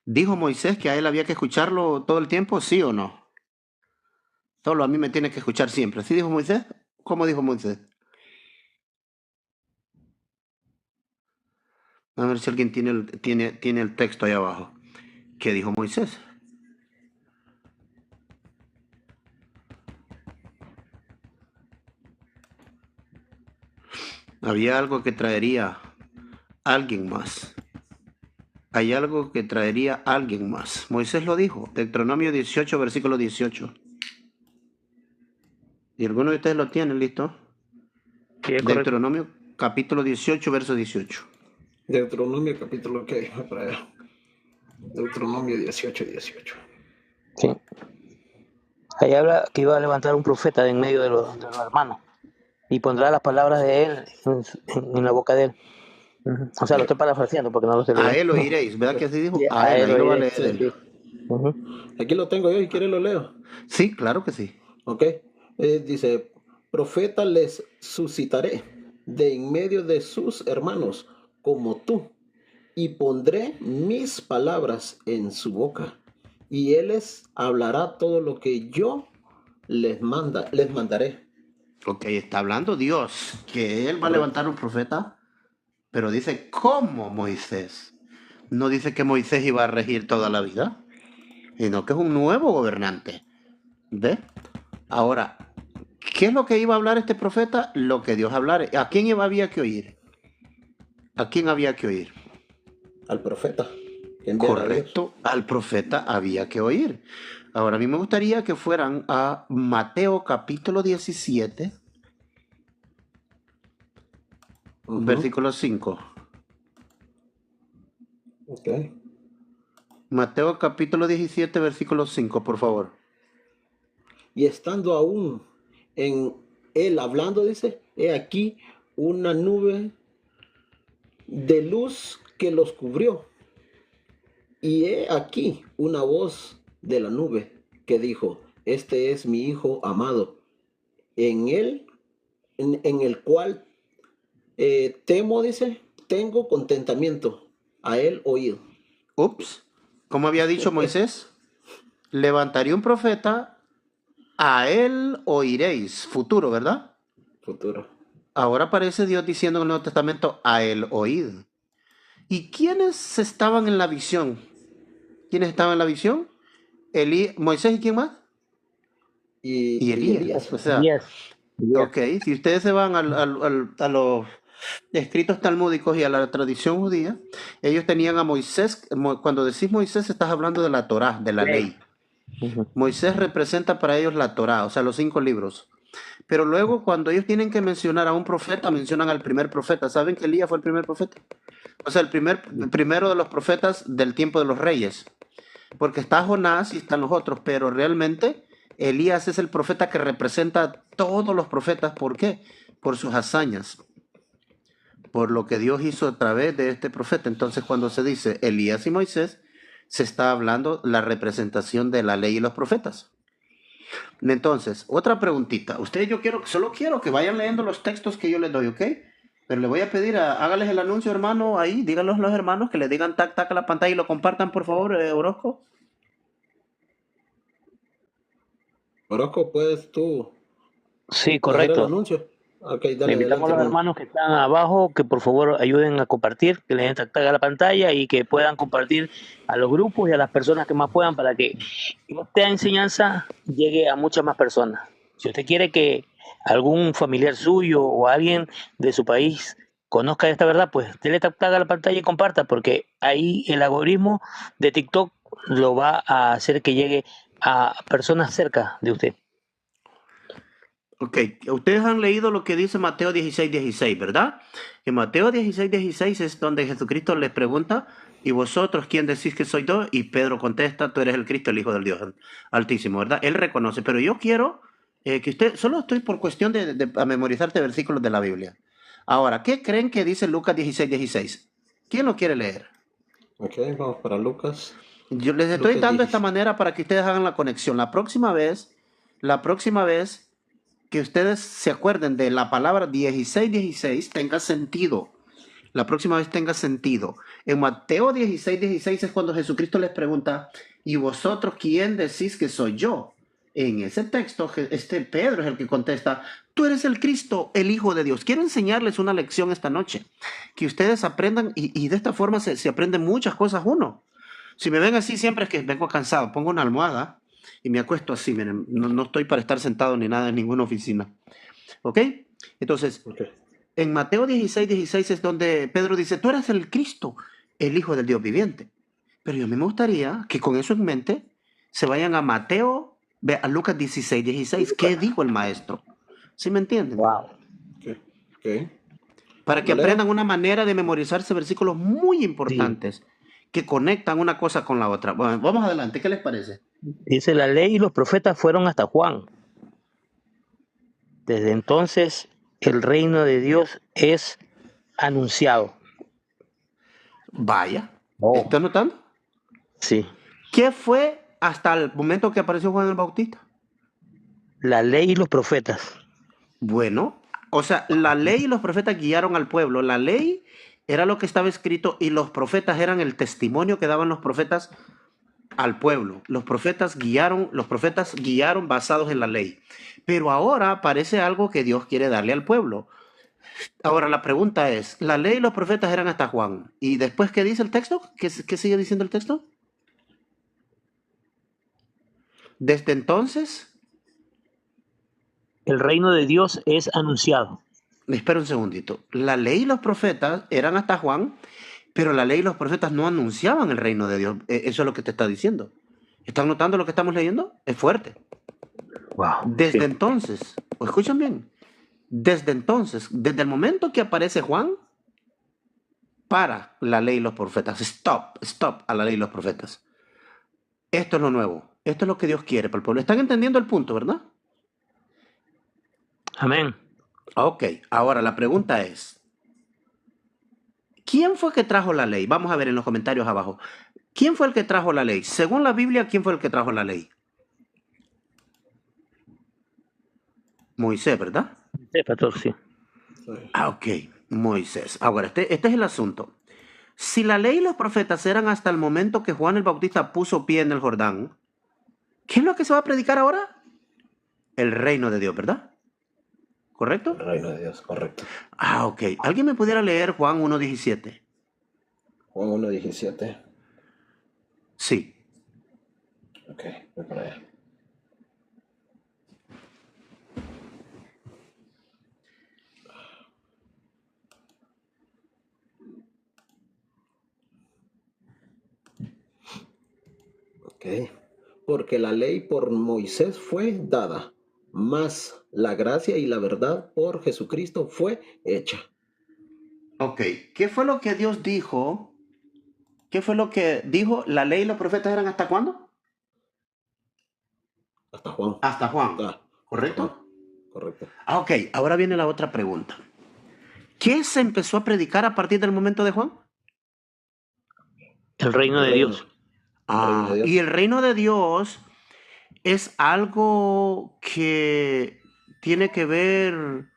¿Dijo Moisés que a él había que escucharlo todo el tiempo, sí o no? Solo a mí me tiene que escuchar siempre. ¿Sí dijo Moisés? ¿Cómo dijo Moisés? A ver si alguien tiene el texto ahí abajo. ¿Qué dijo Moisés? Había algo que traería alguien más. Hay algo que traería alguien más. Moisés lo dijo. Deuteronomio 18, versículo 18. ¿Y alguno de ustedes lo tienen listo? Sí, es correcto. Deuteronomio capítulo 18, verso 18. Deuteronomio capítulo que para allá. Deuteronomio 18. Sí. Ahí habla que iba a levantar un profeta de en medio de los hermanos y pondrá las palabras de él en la boca de él. O sea, lo estoy parafraseando porque no lo sé A leer. él oiréis, ¿verdad que así dijo? Sí, A a él, él ahí lo va a oiré. leer él. Sí. Ujú. Aquí lo tengo yo, si quiere lo leo. Sí, claro que sí. Ok. Dice, profeta les suscitaré de en medio de sus hermanos, como tú, y pondré mis palabras en su boca, y él les hablará todo lo que yo les mandaré. Ok, está hablando Dios, que él va a Correcto. levantar un profeta, pero dice como Moisés. No dice que Moisés iba a regir toda la vida, sino que es un nuevo gobernante. ¿Ve? Ahora, ¿qué es lo que iba a hablar este profeta? Lo que Dios hablara. ¿A quién había que oír? ¿A quién había que oír? Al profeta que enviara a Dios. Correcto, al profeta había que oír. Ahora, a mí me gustaría que fueran a Mateo capítulo 17, versículo 5. Ok. Mateo capítulo 17, versículo 5, por favor. Y estando aún en él hablando, dice, he aquí una nube de luz que los cubrió. Y he aquí una voz de la nube que dijo, este es mi hijo amado, en él, en el cual temo, dice, tengo contentamiento, a él oído. Ups, ¿cómo había dicho Moisés? Levantaría un profeta, a él oiréis. Futuro, ¿verdad? Futuro. Ahora aparece Dios diciendo en el Nuevo Testamento, a él oíd. ¿Y quiénes estaban en la visión? ¿Quiénes estaban en la visión? Moisés y quién más? Y Y Elías. O Elías. sea, Yes. Yes. ok, si ustedes se van a los escritos talmúdicos y a la tradición judía, ellos tenían a Moisés, cuando decís Moisés estás hablando de la Torá, de la Ley. ley. Ujú. Moisés representa para ellos la Torá, o sea, los 5 libros. Pero luego cuando ellos tienen que mencionar a un profeta, mencionan al primer profeta. ¿Saben que Elías fue el primer profeta? O sea, el primero de los profetas del tiempo de los reyes. Porque está Jonás y están los otros, pero realmente Elías es el profeta que representa a todos los profetas. ¿Por qué? Por sus hazañas, por lo que Dios hizo a través de este profeta. Entonces, cuando se dice Elías y Moisés, se está hablando la representación de la ley y los profetas. Entonces, otra preguntita. Ustedes solo quiero que vayan leyendo los textos que yo les doy, ¿ok? Pero le voy a pedir, hágales el anuncio, hermano, ahí, díganlos los hermanos, que le digan tac, tac a la pantalla y lo compartan, por favor, Orozco. Orozco, ¿puedes tú Sí, hacer el correcto. anuncio? Ok, Le dale invitamos adelante, a los hermano. hermanos que están abajo que por favor ayuden a compartir, que les den tac tac a la pantalla y que puedan compartir a los grupos y a las personas que más puedan para que esta enseñanza llegue a muchas más personas. Si usted quiere que algún familiar suyo o alguien de su país conozca esta verdad, pues dele tac tac a la pantalla y comparta, porque ahí el algoritmo de TikTok lo va a hacer que llegue a personas cerca de usted. Ok, ustedes han leído lo que dice Mateo 16, 16, ¿verdad? En Mateo 16, 16 es donde Jesucristo les pregunta, ¿y vosotros quién decís que soy yo? Y Pedro contesta, tú eres el Cristo, el Hijo del Dios Altísimo, ¿verdad? Él reconoce, pero yo quiero que usted, solo estoy por cuestión de a memorizarte versículos de la Biblia. Ahora, ¿qué creen que dice Lucas 16, 16? ¿Quién lo quiere leer? Ok, vamos para Lucas. Yo les estoy Lucas dando esta 16. manera para que ustedes hagan la conexión. La próxima vez que ustedes se acuerden de la palabra 16, 16 tenga sentido. la próxima vez tenga sentido. En Mateo 16:16 es cuando Jesucristo les pregunta, ¿y vosotros quién decís que soy yo? En ese texto, Pedro es el que contesta, tú eres el Cristo, el Hijo de Dios. Quiero enseñarles una lección esta noche, que ustedes aprendan, y de esta forma se aprenden muchas cosas uno. Si me ven así siempre es que vengo cansado, pongo una almohada y me acuesto así, miren, no estoy para estar sentado ni nada en ninguna oficina. ¿Ok? Entonces, Okay. en Mateo 16:16 es donde Pedro dice, tú eres el Cristo, el Hijo del Dios viviente. Pero yo a mí me gustaría que con eso en mente se vayan a Mateo, a Lucas 16:16. ¿Qué dijo el maestro? ¿Sí me entienden? Wow. Okay. Okay. Para que ¿Lo leo? aprendan una manera de memorizarse versículos muy Sí. importantes que conectan una cosa con la otra. Bueno, vamos adelante, ¿qué les parece? Dice, la ley y los profetas fueron hasta Juan. Desde entonces, el reino de Dios es anunciado. Vaya, Oh, ¿estás notando? sí. ¿Qué fue hasta el momento que apareció Juan el Bautista? La ley y los profetas. Bueno, o sea, la ley y los profetas guiaron al pueblo. La ley era lo que estaba escrito y los profetas eran el testimonio que daban los profetas al pueblo. Los profetas guiaron basados en la ley. Pero ahora aparece algo que Dios quiere darle al pueblo. Ahora la pregunta es, la ley y los profetas eran hasta Juan. ¿Y después qué dice el texto? ¿Qué sigue diciendo el texto? Desde entonces, El reino de Dios es anunciado. espera un segundito, la ley y los profetas eran hasta Juan, pero la ley y los profetas no anunciaban el reino de Dios. Eso es lo que te está diciendo. ¿Están notando lo que estamos leyendo? Es fuerte. Wow. Desde Sí. entonces, ¿o escuchan bien? Desde entonces, desde el momento que aparece Juan, para la ley y los profetas. Stop a la ley y los profetas. Esto es lo nuevo. Esto es lo que Dios quiere para el pueblo. ¿Están entendiendo el punto, verdad? Amén. Ok, ahora la pregunta es, ¿quién fue que trajo la ley? Vamos a ver en los comentarios abajo. ¿Quién fue el que trajo la ley? Según la Biblia, ¿quién fue el que trajo la ley? Moisés, ¿verdad? Sí, pastor, sí. Sí. Ok, Moisés. Ahora, este es el asunto. Si la ley y los profetas eran hasta el momento que Juan el Bautista puso pie en el Jordán, ¿qué es lo que se va a predicar ahora? El reino de Dios, ¿verdad? ¿Correcto? El reino de Dios, correcto. Ok. ¿Alguien me pudiera leer Juan 1:17? Juan 1:17. Sí. Ok, voy para allá. Ok. Porque la ley por Moisés fue dada, mas la gracia y la verdad por Jesucristo fue hecha. Ok. ¿Qué fue lo que Dios dijo? ¿Qué fue lo que dijo? ¿La ley y los profetas eran hasta cuándo? Hasta Juan. Hasta Juan. Ah, hasta ¿Correcto? Juan. Correcto. Ok. Ahora viene la otra pregunta. ¿Qué se empezó a predicar a partir del momento de Juan? El reino El de reino. Dios. El reino de Dios. Y el reino de Dios es algo que tiene que ver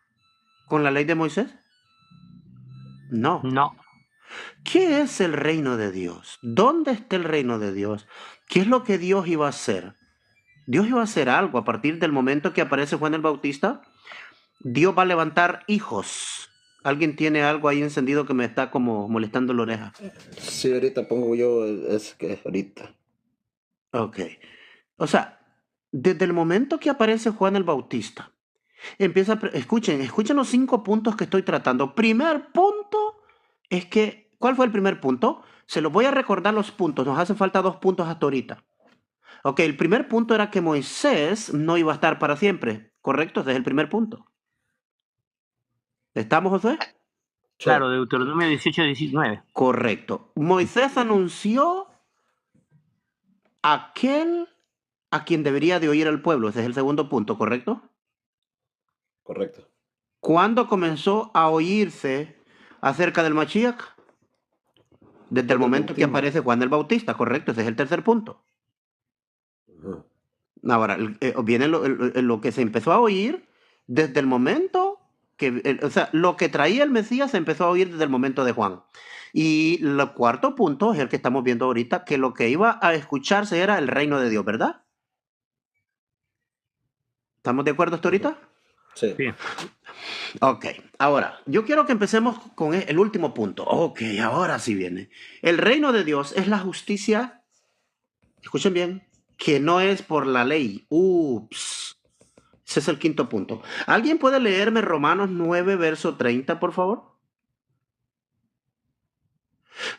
con la ley de Moisés. No. No. ¿Qué es el reino de Dios? ¿Dónde está el reino de Dios? ¿Qué es lo que Dios iba a hacer? Dios iba a hacer algo a partir del momento que aparece Juan el Bautista. Dios va a levantar hijos. ¿Alguien tiene algo ahí encendido que me está como molestando la oreja? Sí, ahorita pongo yo, es que ahorita. Ok. O sea, desde el momento que aparece Juan el Bautista, escuchen los 5 puntos que estoy tratando. Primer punto es que, ¿cuál fue el primer punto? Se los voy a recordar los puntos, nos hacen falta 2 puntos hasta ahorita. Ok, el primer punto era que Moisés no iba a estar para siempre, ¿correcto? Ese es el primer punto. ¿Estamos, José? Sí. Claro, Deuteronomio 18-19. Correcto. Moisés anunció aquel a quien debería de oír el pueblo, ese es el segundo punto, ¿correcto? Correcto. ¿Cuándo comenzó a oírse acerca del Mashiach? Desde el momento que aparece Juan el Bautista, correcto, ese es el tercer punto. Ujú. Ahora, viene lo que se empezó a oír desde el momento o sea, lo que traía el Mesías se empezó a oír desde el momento de Juan. Y el cuarto punto es el que estamos viendo ahorita, que lo que iba a escucharse era el reino de Dios, ¿verdad? ¿Estamos de acuerdo hasta ahorita? Sí. Sí. Ok, ahora, yo quiero que empecemos con el último punto. Ok, ahora sí viene. El reino de Dios es la justicia, escuchen bien, que no es por la ley. Ups. Ese es el quinto punto. ¿Alguien puede leerme Romanos 9, verso 30, por favor?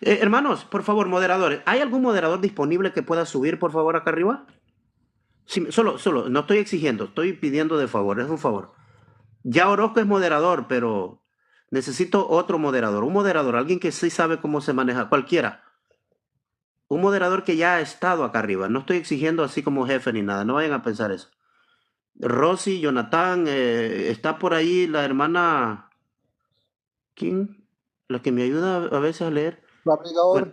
Hermanos, por favor, moderadores, ¿hay algún moderador disponible que pueda subir, por favor, acá arriba? Sí, solo, no estoy exigiendo, estoy pidiendo de favor, es un favor. Ya Orozco es moderador, pero necesito otro moderador, un moderador, alguien que sí sabe cómo se maneja, cualquiera. Un moderador que ya ha estado acá arriba, no estoy exigiendo así como jefe ni nada, no vayan a pensar eso. Rosy, Jonathan, está por ahí la hermana, ¿quién? La que me ayuda a veces a leer. Bueno,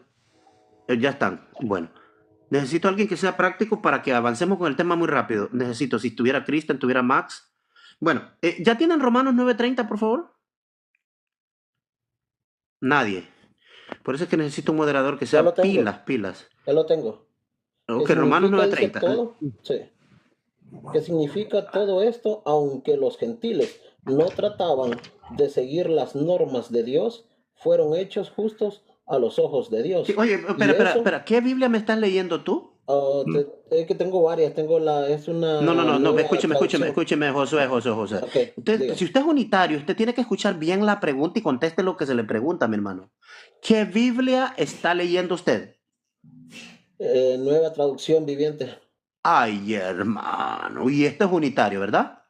ya están, bueno. Necesito a alguien que sea práctico para que avancemos con el tema muy rápido. Necesito, si estuviera Cristian, tuviera Max. Bueno, ¿ya tienen Romanos 9:30, por favor? Nadie. Por eso es que necesito un moderador que Ya lo sea tengo. pilas. Ya lo tengo. Ok, ¿Qué Romanos significa, dice 9:30. todo? Sí. ¿Qué significa todo esto? Aunque los gentiles no trataban de seguir las normas de Dios, fueron hechos justos a los ojos de Sí, Dios. oye, Y eso, espera, ¿qué Biblia me estás leyendo tú? es que tengo varias. Es una No, nueva traducción. escúcheme, Josué. Ok, Si diga. usted es unitario, usted tiene que escuchar bien la pregunta y conteste lo que se le pregunta, mi hermano. ¿Qué Biblia está leyendo usted? Nueva traducción viviente. Ay, hermano, y este es unitario, ¿verdad?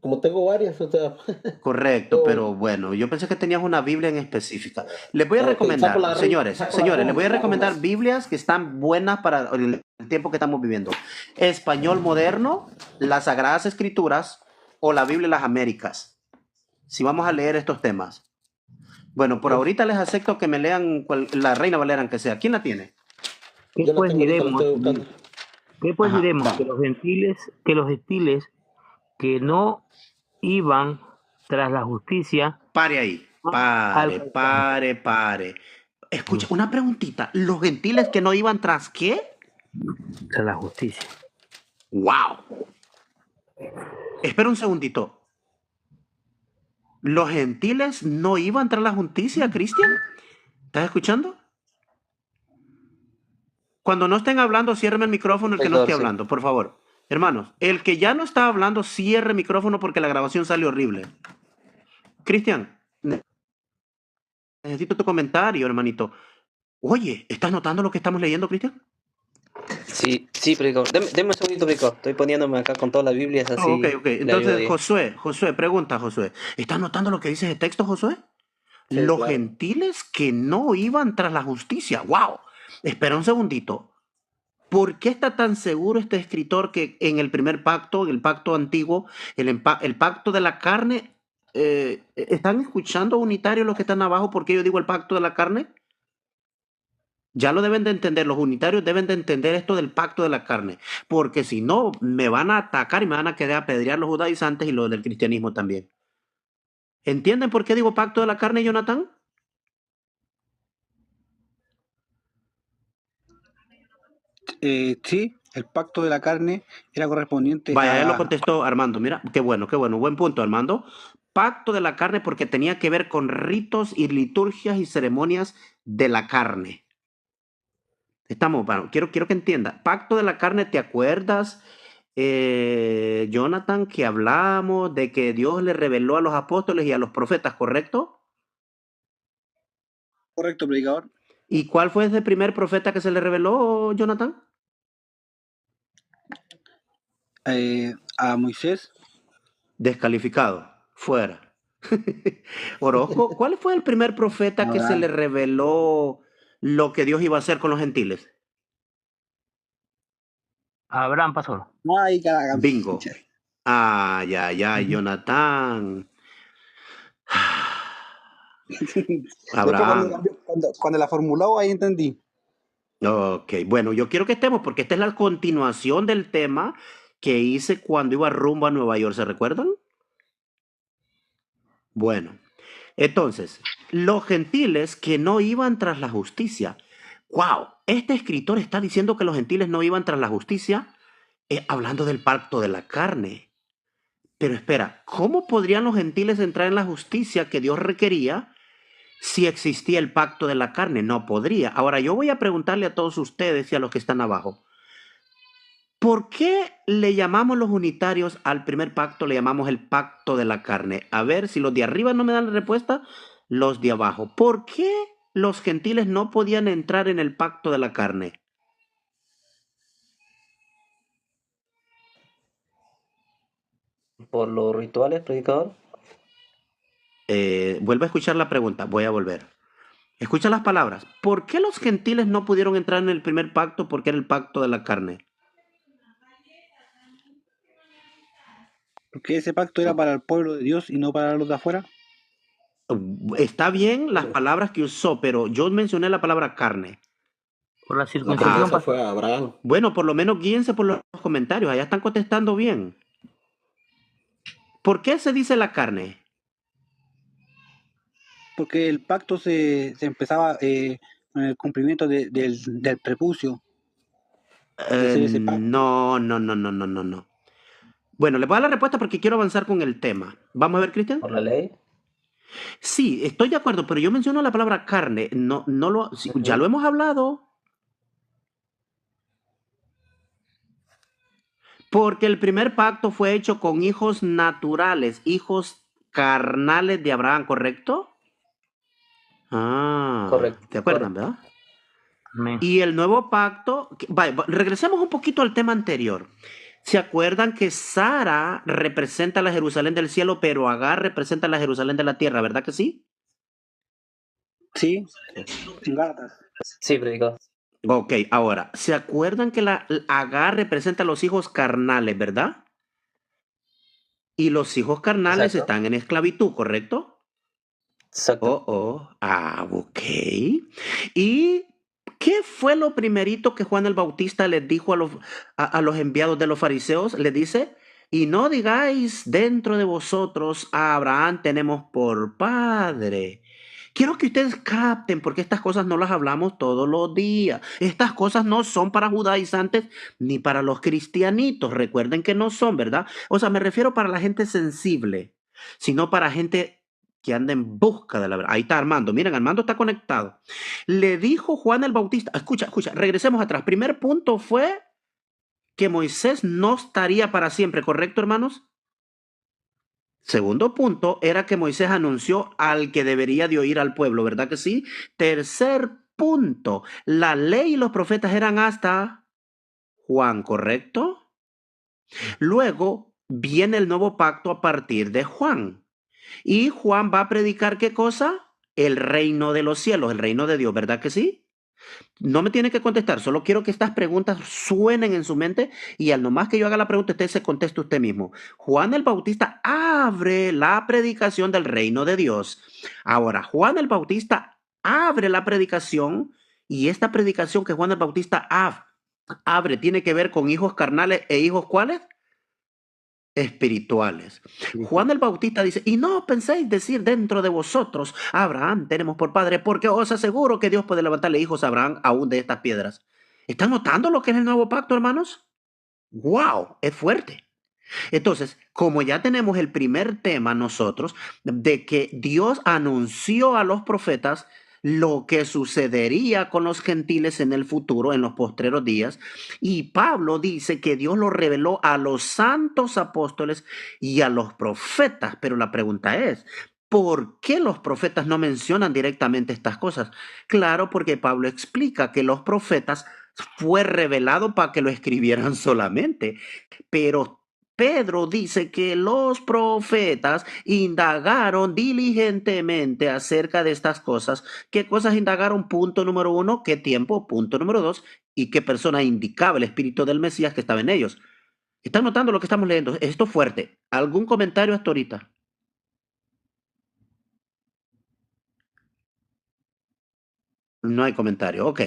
Como tengo varias, o sea, Correcto, pero yo- bueno, yo pensé que tenías una Biblia en específica. Les voy a ok, recomendar, señores, saco la les voy a Gómez, la recomendar Gómez. Biblias que están buenas para el tiempo que estamos viviendo. Español moderno, las Sagradas Escrituras o la Biblia de las Américas. Si vamos a leer estos temas. Bueno, por ahorita les acepto que me lean la Reina Valera, aunque sea. ¿Quién la tiene? ¿Qué Yo la pues tengo ahorita, la diremos? estoy buscando. ¿Qué pues Ajá, diremos? va. Que los gentiles que no iban tras la justicia Pare ahí. no alcanzaron Pare. Escucha, una preguntita. ¿Los gentiles que no iban tras qué? tras la justicia. ¡Wow! Espera un segundito. ¿Los gentiles no iban tras la justicia, Cristian? ¿Estás escuchando? Cuando no estén hablando, cierren el micrófono el que no esté Sí. hablando, por favor. Hermanos, el que ya no está hablando, cierre el micrófono porque la grabación sale horrible. Cristian, necesito tu comentario, hermanito. Oye, ¿estás notando lo que estamos leyendo, Cristian? Sí, predicador. Deme un segundito, predicador. Estoy poniéndome acá con todas las Biblias así. Ok. le ayudo Entonces, ahí. Josué, pregunta, Josué. ¿Estás notando lo que dice ese texto, Josué? Sí, Los claro. gentiles que no iban tras la justicia. ¡Wow! Espera un segundito. ¿Por qué está tan seguro este escritor que en el primer pacto, en el pacto antiguo, el pacto de la carne, están escuchando unitarios los que están abajo? ¿Por qué yo digo el pacto de la carne? Ya lo deben de entender, los unitarios deben de entender esto del pacto de la carne, porque si no, me van a atacar y me van a querer apedrear los judaizantes y los del cristianismo también. ¿Entienden por qué digo pacto de la carne, Jonathan? Sí, el pacto de la carne era correspondiente Vaya, ya lo a... contestó Armando. Mira, qué bueno, buen punto, Armando. Pacto de la carne porque tenía que ver con ritos y liturgias y ceremonias de la carne. Bueno, quiero que entienda. Pacto de la carne, ¿te acuerdas, Jonathan, que hablamos de que Dios le reveló a los apóstoles y a los profetas, correcto? Correcto, predicador. ¿Y cuál fue ese primer profeta que se le reveló, Jonathan? A Moisés. Descalificado, fuera. Orozco, ¿cuál fue el primer profeta que se le reveló lo que Dios iba a hacer con los gentiles? Abraham, pastor. Ay, caraca. Bingo. Ya, Jonathan. Después Abraham. cuando la formuló, ahí entendí. Ok, bueno, yo quiero que estemos porque esta es la continuación del tema que hice cuando iba rumbo a Nueva York, ¿se recuerdan? Bueno, entonces, los gentiles que no iban tras la justicia. ¡Wow! Este escritor está diciendo que los gentiles no iban tras la justicia, hablando del pacto de la carne. Pero espera, ¿cómo podrían los gentiles entrar en la justicia que Dios requería si existía el pacto de la carne? No podría. Ahora yo voy a preguntarle a todos ustedes y a los que están abajo, ¿por qué le llamamos los unitarios al primer pacto, le llamamos el pacto de la carne? A ver, si los de arriba no me dan la respuesta, los de abajo. ¿Por qué los gentiles no podían entrar en el pacto de la carne? Por los rituales, predicador. Vuelvo a escuchar la pregunta, voy a volver. Escucha las palabras. ¿Por qué los gentiles no pudieron entrar en el primer pacto? Porque era el pacto de la carne. Porque ese pacto era para el pueblo de Dios y no para los de afuera. Está bien las palabras que usó, pero yo mencioné la palabra carne. Por la La circuncisión, promesa fue a Abraham. Bueno, por lo menos guíense por los comentarios. Allá están contestando bien. ¿Por qué se dice la carne? Porque el pacto se empezaba con el cumplimiento del prepucio, de hacer ese pacto. No, no, no, no, no, no, no. Bueno, le voy a dar la respuesta porque quiero avanzar con el tema. ¿Vamos a ver, Cristian? Por la ley. Sí, estoy de acuerdo, pero yo menciono la palabra carne. No, no lo, sí, ya lo hemos hablado. Porque el primer pacto fue hecho con hijos naturales, hijos carnales de Abraham, ¿correcto? Ah, Correcto. ¿te acuerdan, verdad? amén. Y el nuevo pacto, regresemos un poquito al tema anterior. ¿Se acuerdan que Sara representa la Jerusalén del cielo, pero Agar representa la Jerusalén de la tierra, verdad que sí? Sí, en Gálatas. Sí, predicador. Ok, ahora, ¿se acuerdan que la Agar representa a los hijos carnales, verdad? Y los hijos carnales Exacto. están en esclavitud, ¿correcto? Exacto. Ok. ¿Y qué fue lo primerito que Juan el Bautista les dijo a los enviados de los fariseos? Les dice, y no digáis dentro de vosotros a Abraham tenemos por padre. Quiero que ustedes capten porque estas cosas no las hablamos todos los días. Estas cosas no son para judaizantes ni para los cristianitos. Recuerden que no son, ¿verdad? O sea, me refiero para la gente sensible, sino para gente que anda en busca de la verdad. Ahí está Armando. Miren, Armando está conectado. Le dijo Juan el Bautista, escucha, regresemos atrás. Primer punto fue que Moisés no estaría para siempre, ¿correcto, hermanos? Segundo punto era que Moisés anunció al que debería de oír al pueblo, ¿verdad que sí? Tercer punto, la ley y los profetas eran hasta Juan, ¿correcto? Luego viene el nuevo pacto a partir de Juan. Y Juan va a predicar ¿qué cosa? El reino de los cielos, el reino de Dios, ¿verdad que sí? No me tiene que contestar, solo quiero que estas preguntas suenen en su mente y al nomás que yo haga la pregunta, usted se conteste usted mismo. Juan el Bautista abre la predicación del reino de Dios. Ahora, Juan el Bautista abre la predicación y esta predicación que Juan el Bautista abre tiene que ver con hijos carnales e hijos ¿cuáles? Espirituales. Juan el Bautista dice, y no penséis decir dentro de vosotros, Abraham tenemos por padre, porque os aseguro que Dios puede levantarle hijos a Abraham aún de estas piedras. ¿Están notando lo que es el nuevo pacto, hermanos? ¡Wow! Es fuerte. Entonces, como ya tenemos el primer tema nosotros, de que Dios anunció a los profetas lo que sucedería con los gentiles en el futuro, en los postreros días, y Pablo dice que Dios lo reveló a los santos apóstoles y a los profetas, pero la pregunta es, ¿por qué los profetas no mencionan directamente estas cosas? Claro, porque Pablo explica que los profetas fue revelado para que lo escribieran solamente, pero Pedro dice que los profetas indagaron diligentemente acerca de estas cosas. ¿Qué cosas indagaron? Punto número uno, ¿qué tiempo? Punto número dos, ¿y qué persona indicaba el espíritu del Mesías que estaba en ellos? ¿Están notando lo que estamos leyendo? Esto es fuerte. ¿Algún comentario hasta ahorita? No hay comentario, ok.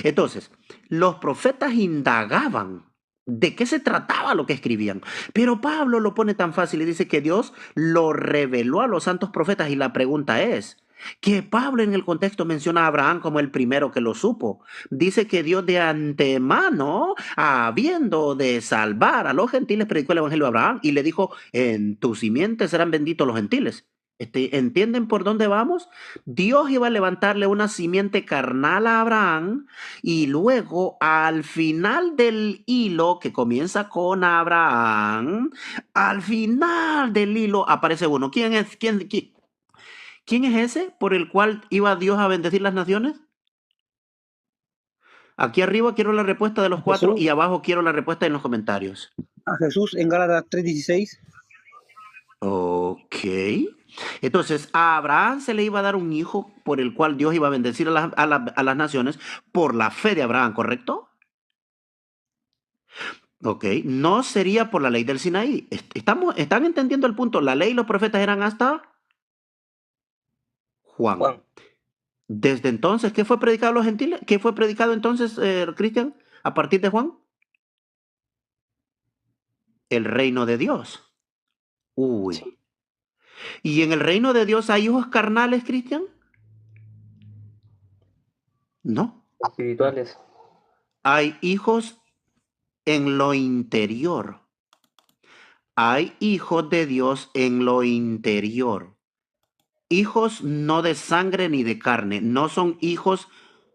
Entonces, los profetas indagaban de qué se trataba lo que escribían. Pero Pablo lo pone tan fácil y dice que Dios lo reveló a los santos profetas y la pregunta es, que Pablo en el contexto menciona a Abraham como el primero que lo supo. Dice que Dios de antemano, habiendo de salvar a los gentiles, predicó el evangelio a Abraham y le dijo, en tu simiente serán benditos los gentiles. ¿Entienden por dónde vamos? Dios iba a levantarle una simiente carnal a Abraham y luego al final del hilo que comienza con Abraham, al final del hilo aparece uno. ¿Quién es? ¿Quién es ese por el cual iba Dios a bendecir las naciones? Aquí arriba quiero la respuesta de los cuatro Jesús. y abajo quiero la respuesta en los comentarios. A Jesús en Gálatas 3:16. Ok. Entonces, a Abraham se le iba a dar un hijo por el cual Dios iba a bendecir a las naciones por la fe de Abraham, ¿correcto? Ok. No sería por la ley del Sinaí. ¿Están entendiendo el punto? La ley y los profetas eran hasta Juan. Juan. Desde entonces, ¿qué fue predicado a los gentiles? ¿Qué fue predicado entonces, Cristian, a partir de Juan? El reino de Dios. Uy. Sí. ¿Y en el reino de Dios hay hijos carnales, Cristian? No. Espirituales. Hay hijos en lo interior. Hay hijos de Dios en lo interior. Hijos no de sangre ni de carne. No son hijos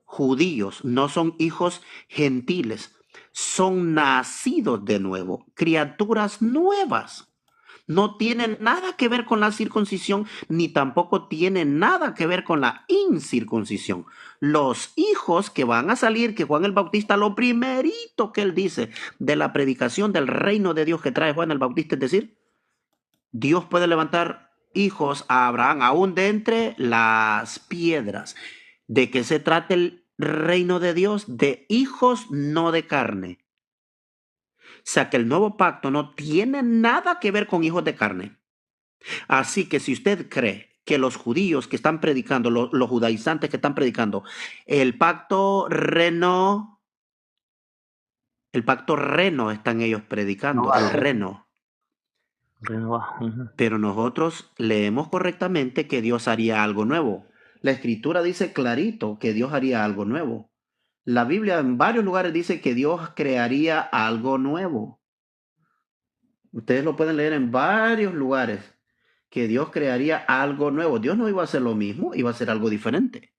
judíos, no son hijos gentiles. Son nacidos de nuevo, criaturas nuevas. No tienen nada que ver con la circuncisión, ni tampoco tienen nada que ver con la incircuncisión. Los hijos que van a salir, que Juan el Bautista, lo primerito que él dice de la predicación del reino de Dios que trae Juan el Bautista, es decir, Dios puede levantar hijos a Abraham aún de entre las piedras. ¿De qué se trata el reino de Dios? De hijos, no de carne. O sea que el nuevo pacto no tiene nada que ver con hijos de carne. Así que si usted cree que los judíos que están predicando, los judaizantes que están predicando, el pacto reno están ellos predicando, el reno. Pero nosotros leemos correctamente que Dios haría algo nuevo. La escritura dice clarito que Dios haría algo nuevo. La Biblia en varios lugares dice que Dios crearía algo nuevo. Ustedes lo pueden leer en varios lugares, que Dios crearía algo nuevo. Dios no iba a hacer lo mismo, iba a hacer algo diferente.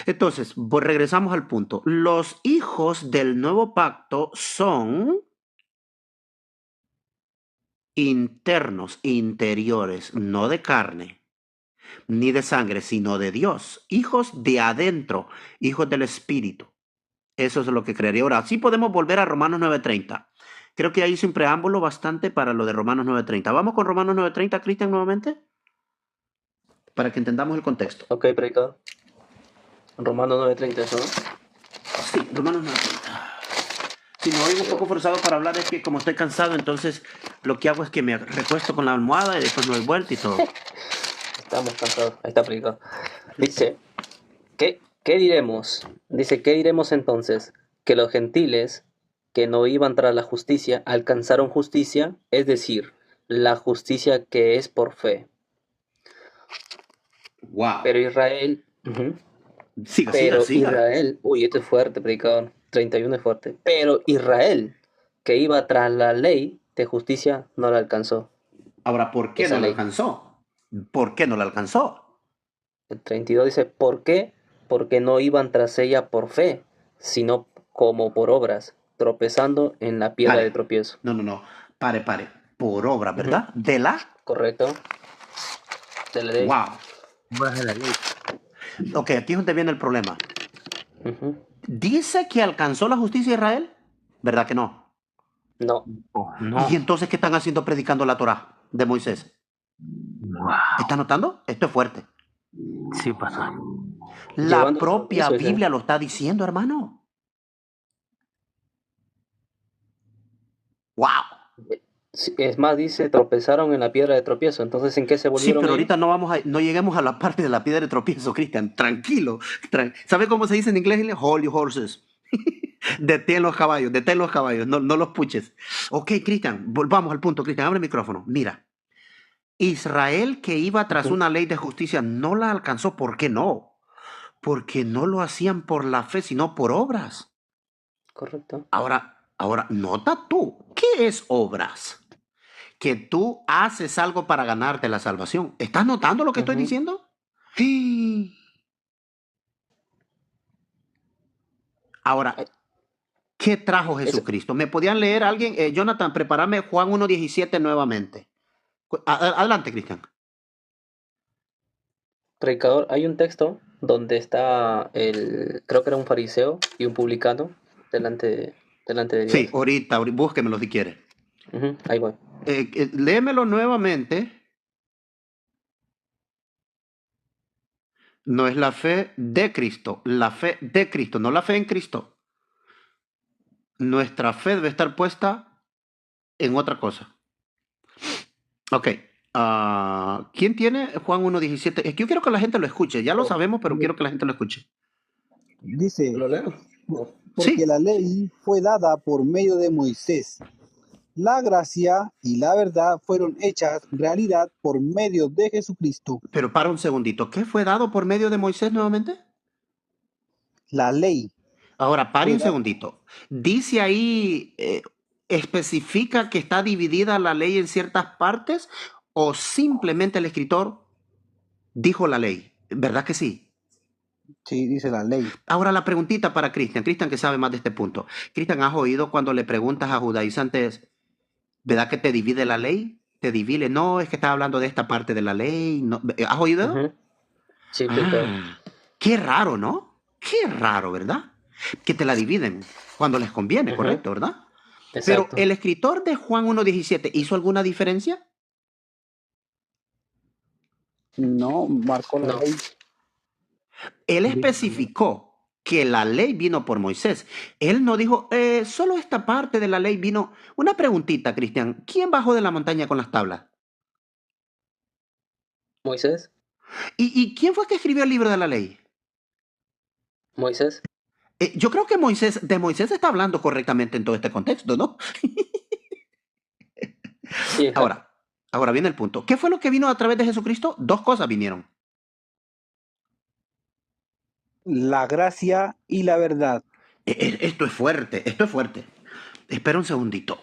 Entonces, regresamos al punto. Los hijos del nuevo pacto son internos, interiores, no de carne, ni de sangre, sino de Dios. Hijos de adentro, hijos del Espíritu. Eso es lo que crearía. Ahora, sí podemos volver a Romanos 9:30. Creo que ahí hice un preámbulo bastante para lo de Romanos 9:30. Vamos con Romanos 9:30, Cristian, nuevamente, para que entendamos el contexto. Ok, predicador. Romanos 9:30, ¿no? Sí, Romanos 9:30. Si me oigo un poco forzado para hablar es que como estoy cansado, entonces lo que hago es que me recuesto con la almohada y después me doy vuelta y todo. Estamos cansados. Ahí está, predicador. Dice, ¿qué diremos? Dice, ¿qué diremos entonces? Que los gentiles que no iban tras la justicia alcanzaron justicia, es decir, la justicia que es por fe. Wow. Pero Israel... Siga. Israel... Uy, esto es fuerte, predicador. 31 es fuerte. Pero Israel, que iba tras la ley de justicia, no la alcanzó. Ahora, ¿por qué no la alcanzó? ¿Por qué no la alcanzó? El 32 dice, ¿por qué? Porque no iban tras ella por fe, sino como por obras, tropezando en la piedra de tropiezo. No. Pare. Por obra, ¿verdad? ¿De la? Correcto. De la ley. Wow. Ok, aquí es donde viene el problema. ¿Dice que alcanzó la justicia de Israel? ¿Verdad que no? No. ¿Y entonces qué están haciendo predicando la Torá de Moisés? ¿Están notando? Esto es fuerte. Sí, pastor. La propia Biblia lo está diciendo, hermano. ¡Wow! Es más, dice, tropezaron en la piedra de tropiezo. Entonces, ¿en qué se volvieron? Sí, pero ahorita no lleguemos a la parte de la piedra de tropiezo, Cristian. Tranquilo. ¿Sabe cómo se dice en inglés? Hold your horses. detén los caballos, no los puches. Ok, Cristian, volvamos al punto, Cristian, abre el micrófono. Mira, Israel que iba tras Ujú, una ley de justicia no la alcanzó. ¿Por qué no? Porque no lo hacían por la fe, sino por obras. correcto. Ahora, nota tú, ¿qué es obras? Que tú haces algo para ganarte la salvación. ¿Estás notando lo que estoy Ujú. diciendo? Sí. Ahora, Ay, ¿qué trajo Eso, Jesucristo? ¿Me podían leer alguien? Jonathan, prepárame Juan 1:17 nuevamente. Adelante, Cristian. predicador, hay un texto donde está creo que era un fariseo y un publicano delante de Sí, Dios. ahorita, búsquemelo si quiere. Ujú, ahí voy. Léemelo nuevamente. No es la fe de Cristo, la fe de Cristo, no la fe en Cristo. Nuestra fe debe estar puesta en otra cosa. Ok. ¿Quién tiene Juan 1:17? Es que yo quiero que la gente lo escuche. Ya lo sabemos, pero quiero que la gente lo escuche. Dice, ¿Lo leo? porque Sí, la ley fue dada por medio de Moisés. La gracia y la verdad fueron hechas realidad por medio de Jesucristo. pero para un segundito. ¿Qué fue dado por medio de Moisés nuevamente? La ley Ahora, pare fue un dada. segundito. Dice ahí, especifica que está dividida la ley en ciertas partes o simplemente el escritor dijo la ley. ¿Verdad que sí? Sí, dice la ley. Ahora la preguntita para Cristian. Cristian que sabe más de este punto. Cristian, ¿has oído cuando le preguntas a judaizantes, ¿verdad que te divide la ley? Te divide. No, es que está hablando de esta parte de la ley. No. ¿Has oído? Ujú, sí, predicador. Ah, qué raro, ¿no? Qué raro, ¿verdad? Que te la dividen cuando les conviene, Ujú, correcto, ¿verdad? Pero exacto. el escritor de Juan 1:17 hizo alguna diferencia. No marcó la No, ley. Él Dice, especificó que la ley vino por Moisés. Él no dijo, solo esta parte de la ley vino. Una preguntita, Cristian. ¿Quién bajó de la montaña con las tablas? Moisés, ¿Y quién fue que escribió el libro de la ley? Moisés, Yo creo que de Moisés está hablando correctamente en todo este contexto, ¿no? sí, exacto. Ahora, ahora viene el punto. ¿Qué fue lo que vino a través de Jesucristo? Dos cosas vinieron. la gracia y la verdad. Esto es fuerte, esto es fuerte. Espera un segundito.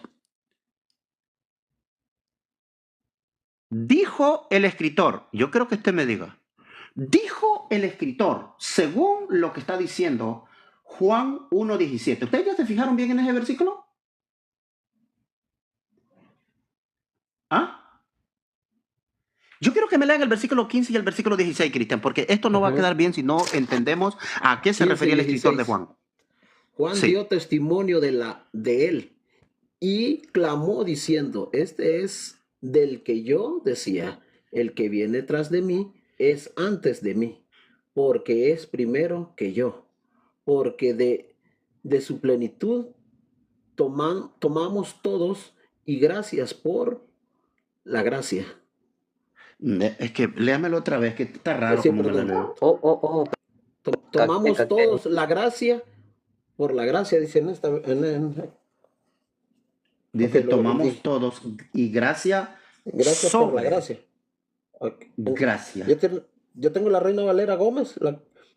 Dijo el escritor, yo creo que usted me diga, dijo el escritor, según lo que está diciendo Juan 1:17. ¿Ustedes ya se fijaron bien en ese versículo? ¿Ah? Yo quiero que me lean el versículo 15 y el versículo 16, Cristian, porque esto no va a Ujú, quedar bien si no entendemos a qué se 15 y refería el escritor de 16. Juan. Juan Sí. dio testimonio de él y clamó diciendo, este es del que yo decía, el que viene tras de mí es antes de mí, porque es primero que yo, porque de su plenitud tomamos todos y gracias por la gracia. Es que léamelo otra vez, que está raro Sí, como me lo perdón. leen. oh, me Tomamos capté. todos la gracia por la gracia, dice en esta... ok, Dice, lo tomamos dije. todos y gracia Gracias por la sobre gracia. Ok. gracia. Yo tengo la Reina Valera Gómez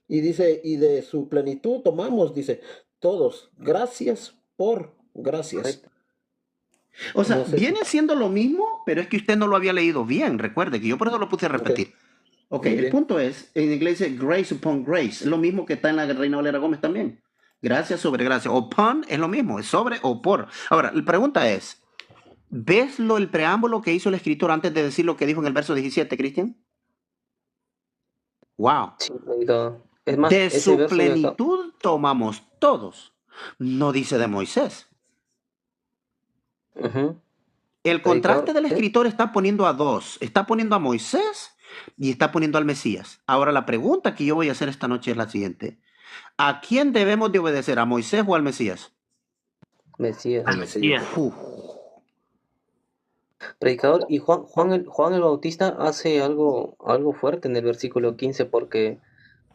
y dice, y de su plenitud tomamos, dice, todos, gracias por gracias. Correcto. O sea, No sé si. viene siendo lo mismo, pero es que usted no lo había leído bien. Recuerde que yo por eso lo puse a Ok, repetir. Ok, muy el bien. punto es, en inglés dice grace upon grace. Es lo mismo que está en la Reina Valera Gómez también. Gracia sobre gracia. Upon es lo mismo, es sobre o por. Ahora, la pregunta es, ¿ves el preámbulo que hizo el escritor antes de decir lo que dijo en el verso 17, Cristian? Wow. Sí, predicador. Es más, De ese su verso yo estaba. plenitud tomamos todos. No dice de Moisés. Ujú, El contraste predicador. del escritor está poniendo a dos. Está poniendo a Moisés y está poniendo al Mesías. Ahora la pregunta que yo voy a hacer esta noche es la siguiente. ¿A quién debemos de obedecer? ¿A Moisés o al Mesías? Al Mesías. Mesías. Uf. Predicador, y Juan el Bautista hace algo fuerte en el versículo 15 porque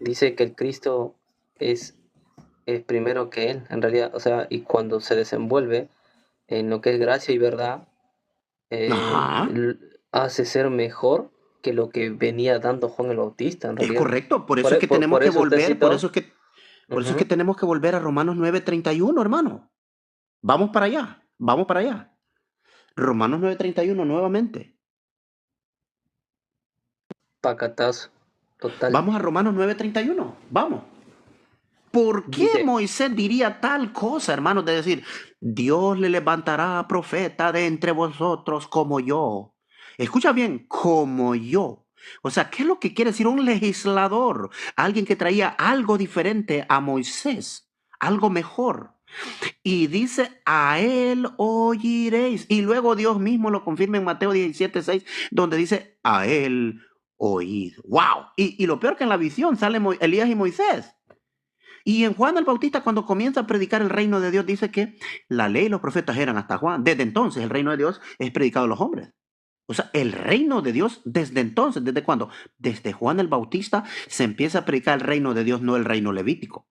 dice que el Cristo es es primero que Él, en realidad, o sea, y cuando se desenvuelve en lo que es gracia y verdad, Ajá, hace ser mejor que lo que venía dando Juan el Bautista, en es realidad. correcto. Por eso es que tenemos Por que eso usted volver, citó, por eso es que ujú, tenemos que volver a Romanos 9:31, hermano. Vamos para allá, vamos para allá. Romanos 9:31 nuevamente. pacatazo, total. Vamos a Romanos 9:31, vamos. ¿Por qué Dice, Moisés diría tal cosa, hermanos? De decir, Dios le levantará profeta de entre vosotros como yo. Escucha bien, como yo. O sea, ¿qué es lo que quiere decir un legislador? Alguien que traía algo diferente a Moisés, algo mejor. Y dice, a él oiréis. Y luego Dios mismo lo confirma en Mateo 17:6, donde dice, a él oíd. ¡Wow! Y lo peor que en la visión sale Elías y Moisés. Y en Juan el Bautista, cuando comienza a predicar el reino de Dios, dice que la ley y los profetas eran hasta Juan. Desde entonces el reino de Dios es predicado a los hombres. O sea, el reino de Dios desde entonces, ¿desde cuándo? Desde Juan el Bautista se empieza a predicar el reino de Dios, no el reino levítico.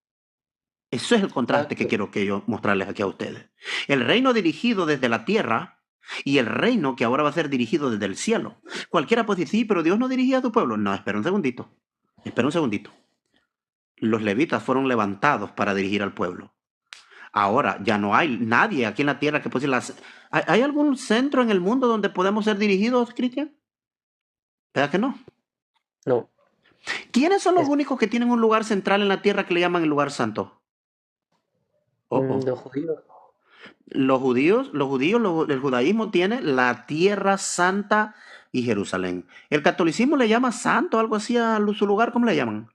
Eso es el contraste que exacto, quiero que yo mostrarles aquí a ustedes. El reino dirigido desde la tierra y el reino que ahora va a ser dirigido desde el cielo. Cualquiera puede decir, sí, pero Dios no dirigía a su pueblo. No, espera un segundito. Espera un segundito. Los levitas fueron levantados para dirigir al pueblo. Ahora ya no hay nadie aquí en la tierra que pueda decir ¿Hay algún centro en el mundo donde podemos ser dirigidos, Cristian? ¿Verdad que no? no, ¿Quiénes son los es, únicos que tienen un lugar central en la tierra que le llaman el lugar santo? Oh, oh. los judíos, El judaísmo tiene la tierra santa y Jerusalén. El catolicismo le llama santo, algo así a su lugar, ¿cómo le llaman?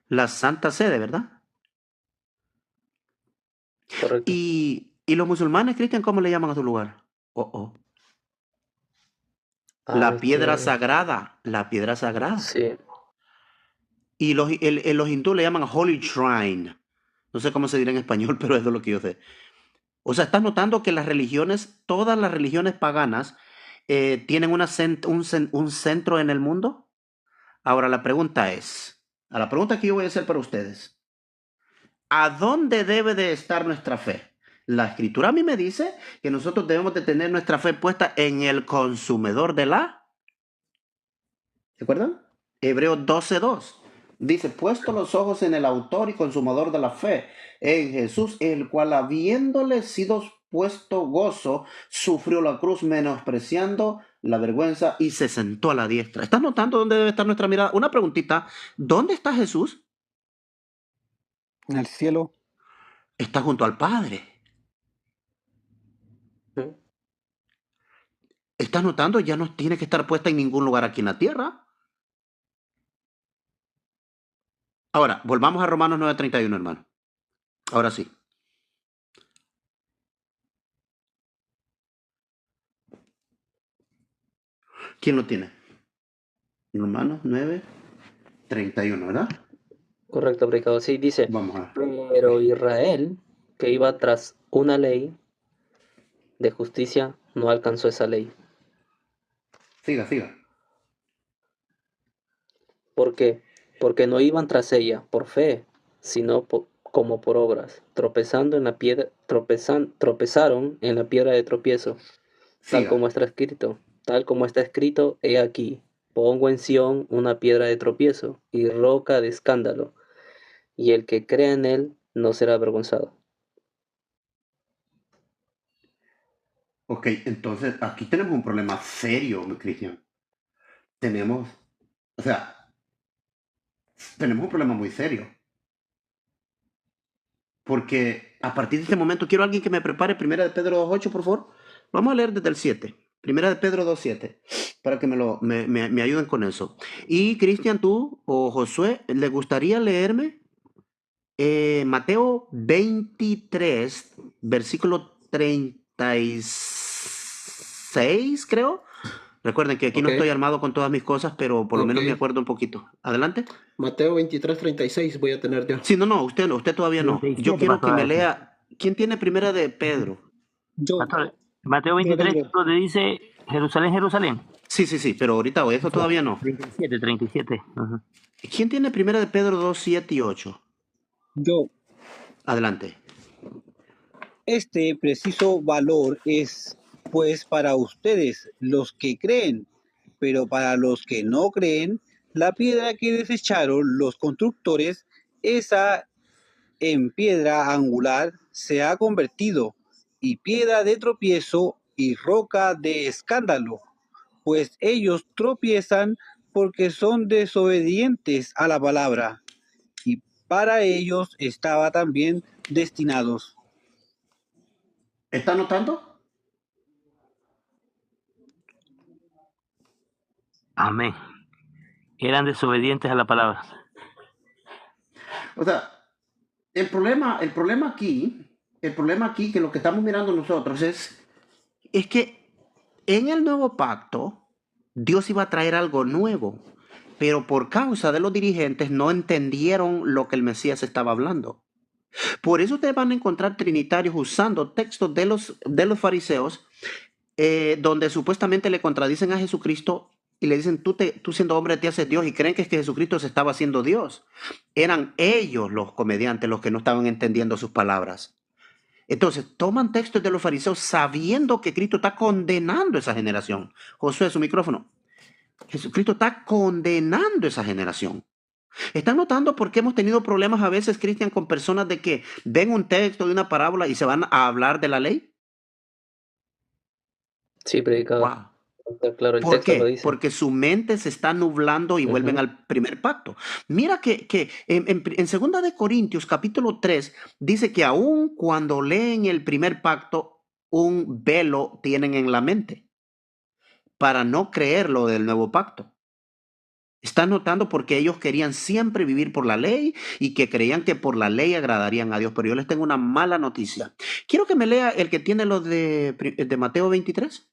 La Santa Sede, ¿verdad? correcto. Y los musulmanes, Cristian, ¿cómo le llaman a su lugar? Oh, oh. Ah, La piedra sagrada. sí, Y los hindúes le llaman Holy Shrine. No sé cómo se dirá en español, pero eso es lo que yo sé. O sea, estás notando que las religiones, todas las religiones paganas, tienen un centro en el mundo. Ahora la pregunta que yo voy a hacer para ustedes, ¿a dónde debe de estar nuestra fe? La escritura a mí me dice que nosotros debemos de tener nuestra fe puesta en el consumidor de la, ¿se acuerdan? Hebreos 12:2. Dice, puesto los ojos en el autor y consumador de la fe, en Jesús, el cual habiéndole sido puesto gozo, sufrió la cruz menospreciando la vergüenza y se sentó a la diestra. ¿Estás notando dónde debe estar nuestra mirada? Una preguntita, ¿dónde está Jesús? En el cielo. Está junto al Padre. ujú, ¿Estás notando? Ya no tiene que estar puesta en ningún lugar aquí en la tierra. Ahora, volvamos a Romanos 9:31, hermano. Ahora sí. ¿Quién lo tiene? Romanos 9:31, ¿verdad? correcto, predicador. Sí, dice, Vamos a ver. pero Israel, que iba tras una ley de justicia, no alcanzó esa ley. Siga, siga. ¿Por qué? Porque no iban tras ella por fe, sino como por obras, tropezando en la piedra, tropezaron en la piedra de tropiezo, Siga. tal como está escrito, he aquí, pongo en Sión una piedra de tropiezo y roca de escándalo, y el que crea en él no será avergonzado. Ok, entonces aquí tenemos un problema serio, Cristian. Tenemos, o sea, tenemos un problema muy serio. Porque a partir de este momento quiero a alguien que me prepare Primera de Pedro 2:8, por favor. Vamos a leer desde el 7. Primera de Pedro 2:7, para que me ayuden con eso. Y Cristian, tú o Josué, ¿le gustaría leerme Mateo 23, versículo 36, creo? Recuerden que aquí no Ok, estoy armado con todas mis cosas, pero por lo ok. menos me acuerdo un poquito. Adelante. Mateo 23:36 voy a tener yo. Sí, no, usted todavía no. Yo 37 quiero que pasó a me decir. lea. ¿Quién tiene Primera de Pedro? Yo, Pastor, Mateo yo 23, tengo. donde dice Jerusalén, Jerusalén. Sí, pero ahorita, o eso todavía no. 37, 37. Ajá. ¿Quién tiene primera de Pedro 2, 7 y 8? Yo, Adelante. este preciso valor es pues para ustedes los que creen, pero para los que no creen, la piedra que desecharon los constructores, esa en piedra angular se ha convertido, y piedra de tropiezo y roca de escándalo, pues ellos tropiezan porque son desobedientes a la palabra, y para ellos estaba también destinados. ¿Está notando? Amén. Eran desobedientes a la palabra. O sea, el problema aquí, que lo que estamos mirando nosotros es que en el nuevo pacto, Dios iba a traer algo nuevo, pero por causa de los dirigentes no entendieron lo que el Mesías estaba hablando. Por eso ustedes van a encontrar trinitarios usando textos de los fariseos, donde supuestamente le contradicen a Jesucristo y le dicen, tú siendo hombre te haces Dios, y creen que es que Jesucristo se estaba haciendo Dios. Eran ellos los comediantes los que no estaban entendiendo sus palabras. Entonces toman textos de los fariseos sabiendo que Cristo está condenando esa generación. Josué, su micrófono. Jesucristo está condenando esa generación. ¿Están notando por qué hemos tenido problemas a veces, Cristian, con personas de que ven un texto de una parábola y se van a hablar de la ley? Sí, predicador. Wow. Está claro, el ¿Por texto lo qué? dice. Porque su mente se está nublando y vuelven al primer pacto. Mira que en 2 de Corintios capítulo 3 dice que aun cuando leen el primer pacto, un velo tienen en la mente para no creer lo del nuevo pacto. Están notando porque ellos querían siempre vivir por la ley y que creían que por la ley agradarían a Dios. Pero yo les tengo una mala noticia. Quiero que me lea el que tiene lo de Mateo 23.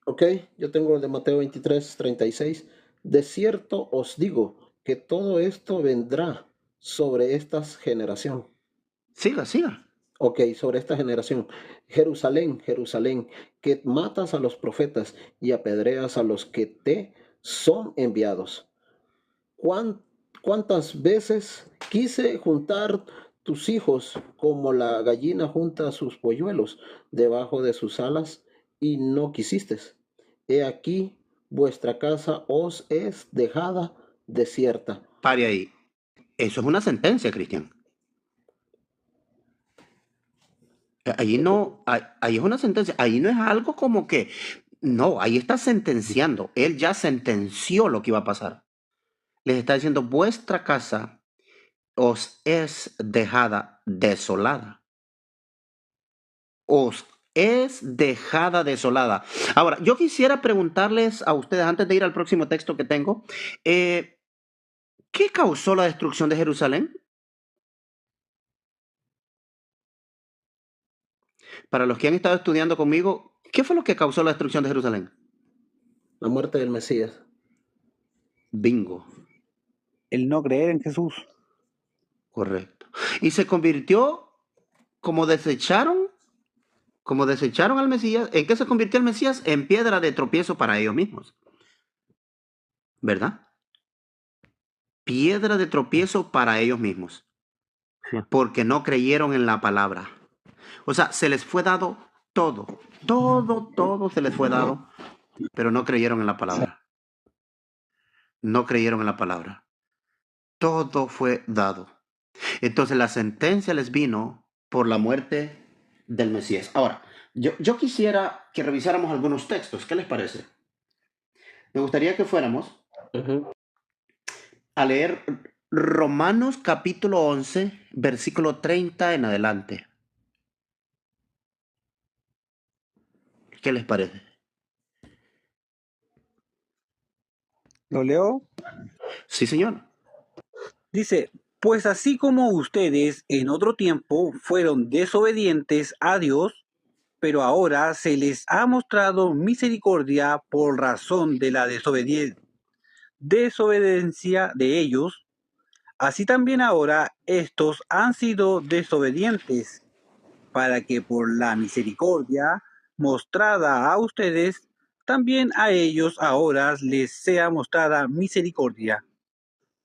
Ok, yo tengo el de Mateo 23, 36. De cierto os digo que todo esto vendrá sobre esta generación. Siga. Ok, sobre esta generación. Jerusalén, Jerusalén, que matas a los profetas y apedreas a los que te son enviados. ¿Cuántas veces quise juntar tus hijos como la gallina junta sus polluelos debajo de sus alas y no quisiste? He aquí, vuestra casa os es dejada desierta. Pare ahí. Eso es una sentencia, Cristian. Ahí no, ahí es una sentencia. Ahí no es algo como que, no, ahí está sentenciando. Él ya sentenció lo que iba a pasar. Les está diciendo, vuestra casa os es dejada desolada. Os es dejada desolada. Ahora, yo quisiera preguntarles a ustedes, antes de ir al próximo texto que tengo, ¿qué causó la destrucción de Jerusalén? Para los que han estado estudiando conmigo, ¿qué fue lo que causó la destrucción de Jerusalén? La muerte del Mesías. Bingo. El no creer en Jesús. Correcto. Y se convirtió, como desecharon al Mesías. ¿En qué se convirtió el Mesías? En piedra de tropiezo para ellos mismos. ¿Verdad? Piedra de tropiezo para ellos mismos. Sí. Porque no creyeron en la palabra. O sea, se les fue dado todo. Todo se les fue dado. Pero no creyeron en la palabra. No creyeron en la palabra. Todo fue dado. Entonces la sentencia les vino por la muerte del Mesías. Ahora, yo quisiera que revisáramos algunos textos. ¿Qué les parece? Me gustaría que fuéramos a leer Romanos capítulo 11, versículo 30 en adelante. ¿Qué les parece? ¿Lo leo? Sí, señor. Dice, pues así como ustedes en otro tiempo fueron desobedientes a Dios, pero ahora se les ha mostrado misericordia por razón de la desobediencia de ellos, así también ahora estos han sido desobedientes, para que por la misericordia mostrada a ustedes, también a ellos ahora les sea mostrada misericordia,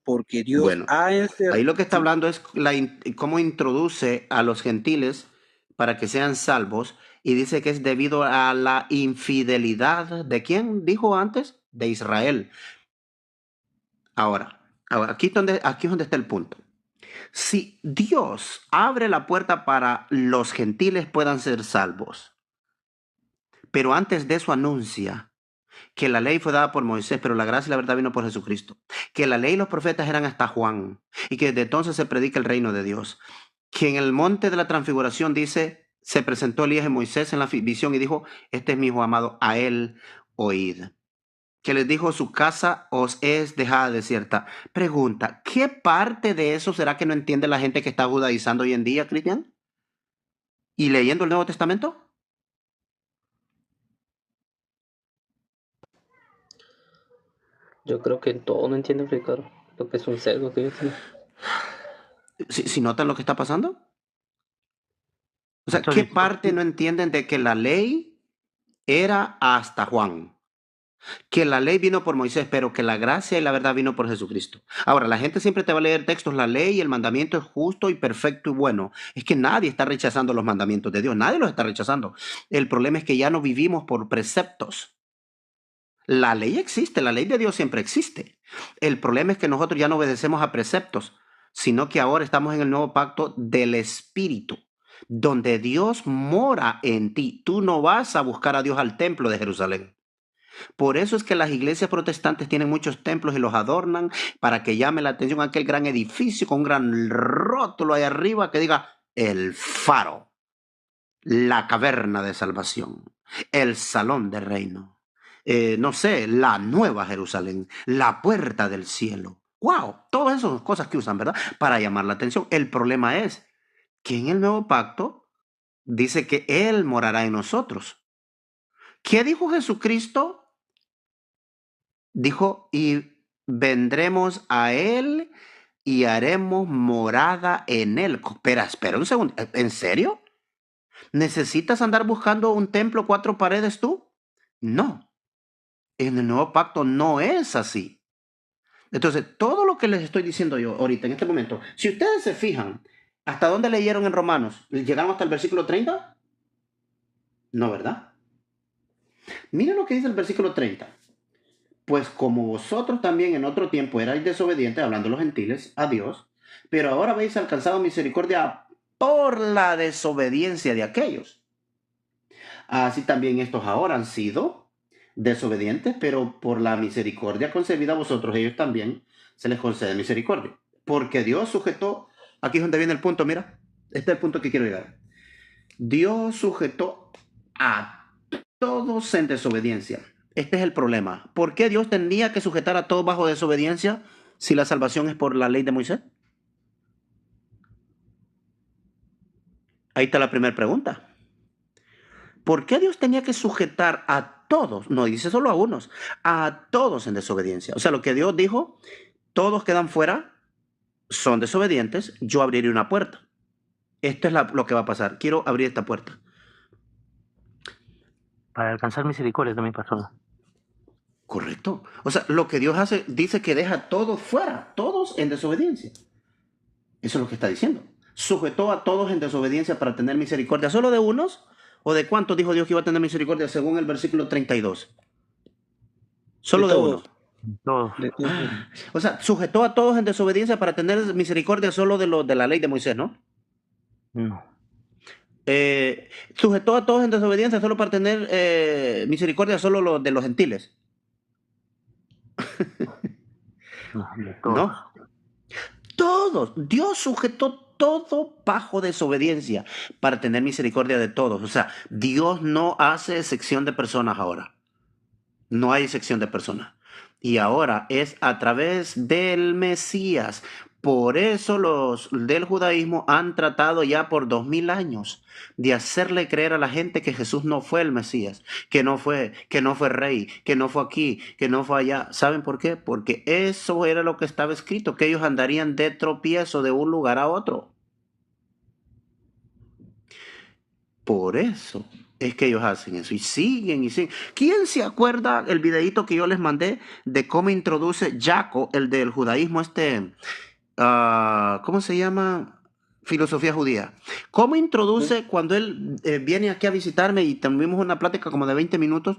porque Dios Bueno, ha ahí lo que está sí, hablando es cómo introduce a los gentiles para que sean salvos y dice que es debido a la infidelidad de quién dijo antes, de Israel. Ahora, aquí es donde está el punto. Si Dios abre la puerta para los gentiles puedan ser salvos, pero antes de eso anuncia que la ley fue dada por Moisés, pero la gracia y la verdad vino por Jesucristo, que la ley y los profetas eran hasta Juan, y que desde entonces se predica el reino de Dios, que en el monte de la transfiguración dice, se presentó Elías y Moisés en la visión y dijo, este es mi hijo amado, a él oíd. Que les dijo, su casa os es dejada desierta. Pregunta, ¿qué parte de eso será que no entiende la gente que está judaizando hoy en día, Cristian? ¿Y leyendo el Nuevo Testamento? Yo creo que todo no entienden, Ricardo. Lo que es un sesgo que yo tengo. Si notan lo que está pasando. O sea, Esto ¿qué dice, parte no entienden de que la ley era hasta Juan? Que la ley vino por Moisés, pero que la gracia y la verdad vino por Jesucristo. Ahora, la gente siempre te va a leer textos, la ley y el mandamiento es justo y perfecto y bueno. Es que nadie está rechazando los mandamientos de Dios, nadie los está rechazando. El problema es que ya no vivimos por preceptos. La ley existe, la ley de Dios siempre existe. El problema es que nosotros ya no obedecemos a preceptos, sino que ahora estamos en el nuevo pacto del Espíritu, donde Dios mora en ti. Tú no vas a buscar a Dios al templo de Jerusalén. Por eso es que las iglesias protestantes tienen muchos templos y los adornan para que llame la atención aquel gran edificio con un gran rótulo ahí arriba que diga el faro, la caverna de salvación, el salón de reino. No sé, la nueva Jerusalén, la puerta del cielo. ¡Wow! Todas esas son cosas que usan, ¿verdad? Para llamar la atención. El problema es que en el nuevo pacto dice que Él morará en nosotros. ¿Qué dijo Jesucristo? Dijo, y vendremos a Él y haremos morada en Él. Espera un segundo. ¿En serio? ¿Necesitas andar buscando un templo, 4 paredes tú? No. En el nuevo pacto no es así. Entonces, todo lo que les estoy diciendo yo ahorita, en este momento, si ustedes se fijan, ¿hasta dónde leyeron en Romanos? ¿Llegaron hasta el versículo 30? No, ¿verdad? Miren lo que dice el versículo 30. Pues como vosotros también en otro tiempo erais desobedientes, hablando los gentiles, a Dios, pero ahora habéis alcanzado misericordia por la desobediencia de aquellos. Así también estos ahora han sido desobedientes, pero por la misericordia concebida a vosotros, ellos también se les concede misericordia. Porque Dios sujetó, aquí es donde viene el punto, mira, este es el punto que quiero llegar. Dios sujetó a todos en desobediencia. Este es el problema. ¿Por qué Dios tenía que sujetar a todos bajo desobediencia si la salvación es por la ley de Moisés? Ahí está la primera pregunta. ¿Por qué Dios tenía que sujetar a todos? No dice solo a unos, a todos en desobediencia. O sea, lo que Dios dijo, todos quedan fuera, son desobedientes, yo abriré una puerta. Esto es lo que va a pasar. Quiero abrir esta puerta. para alcanzar misericordia de mi persona. Correcto. O sea, lo que Dios hace, dice que deja a todos fuera, todos en desobediencia. Eso es lo que está diciendo. Sujetó a todos en desobediencia para tener misericordia. ¿Solo de unos? ¿O de cuántos dijo Dios que iba a tener misericordia según el versículo 32? Solo de uno. Todos. O sea, sujetó a todos en desobediencia para tener misericordia solo de la ley de Moisés, ¿no? No. Sujetó a todos en desobediencia solo para tener misericordia solo de los gentiles. No, de todos. No. Todos. Dios sujetó todo bajo desobediencia para tener misericordia de todos. O sea, Dios no hace excepción de personas ahora. No hay excepción de personas. Y ahora es a través del Mesías. Por eso los del judaísmo han tratado ya por 2000 años de hacerle creer a la gente que Jesús no fue el Mesías, que no fue rey, que no fue aquí, que no fue allá. ¿Saben por qué? Porque eso era lo que estaba escrito, que ellos andarían de tropiezo de un lugar a otro. Por eso Es que ellos hacen eso y siguen y siguen. ¿Quién se acuerda el videíto que yo les mandé de cómo introduce Jaco, el del judaísmo ¿cómo se llama? Filosofía judía. ¿Cómo ¿Mm? introduce cuando él viene aquí a visitarme y tuvimos una plática como de 20 minutos?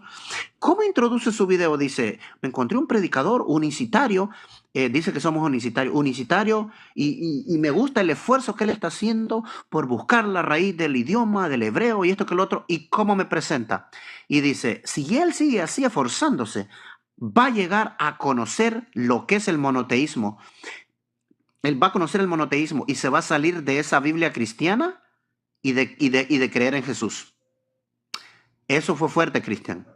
¿Cómo introduce su video? Dice, me encontré un predicador unicitario, dice que somos unicitario y me gusta el esfuerzo que él está haciendo por buscar la raíz del idioma, del hebreo y esto que lo otro, y cómo me presenta. Y dice, si él sigue así esforzándose, va a llegar a conocer lo que es el monoteísmo. Él va a conocer el monoteísmo y se va a salir de esa Biblia cristiana y de creer en Jesús. Eso fue fuerte, Cristian.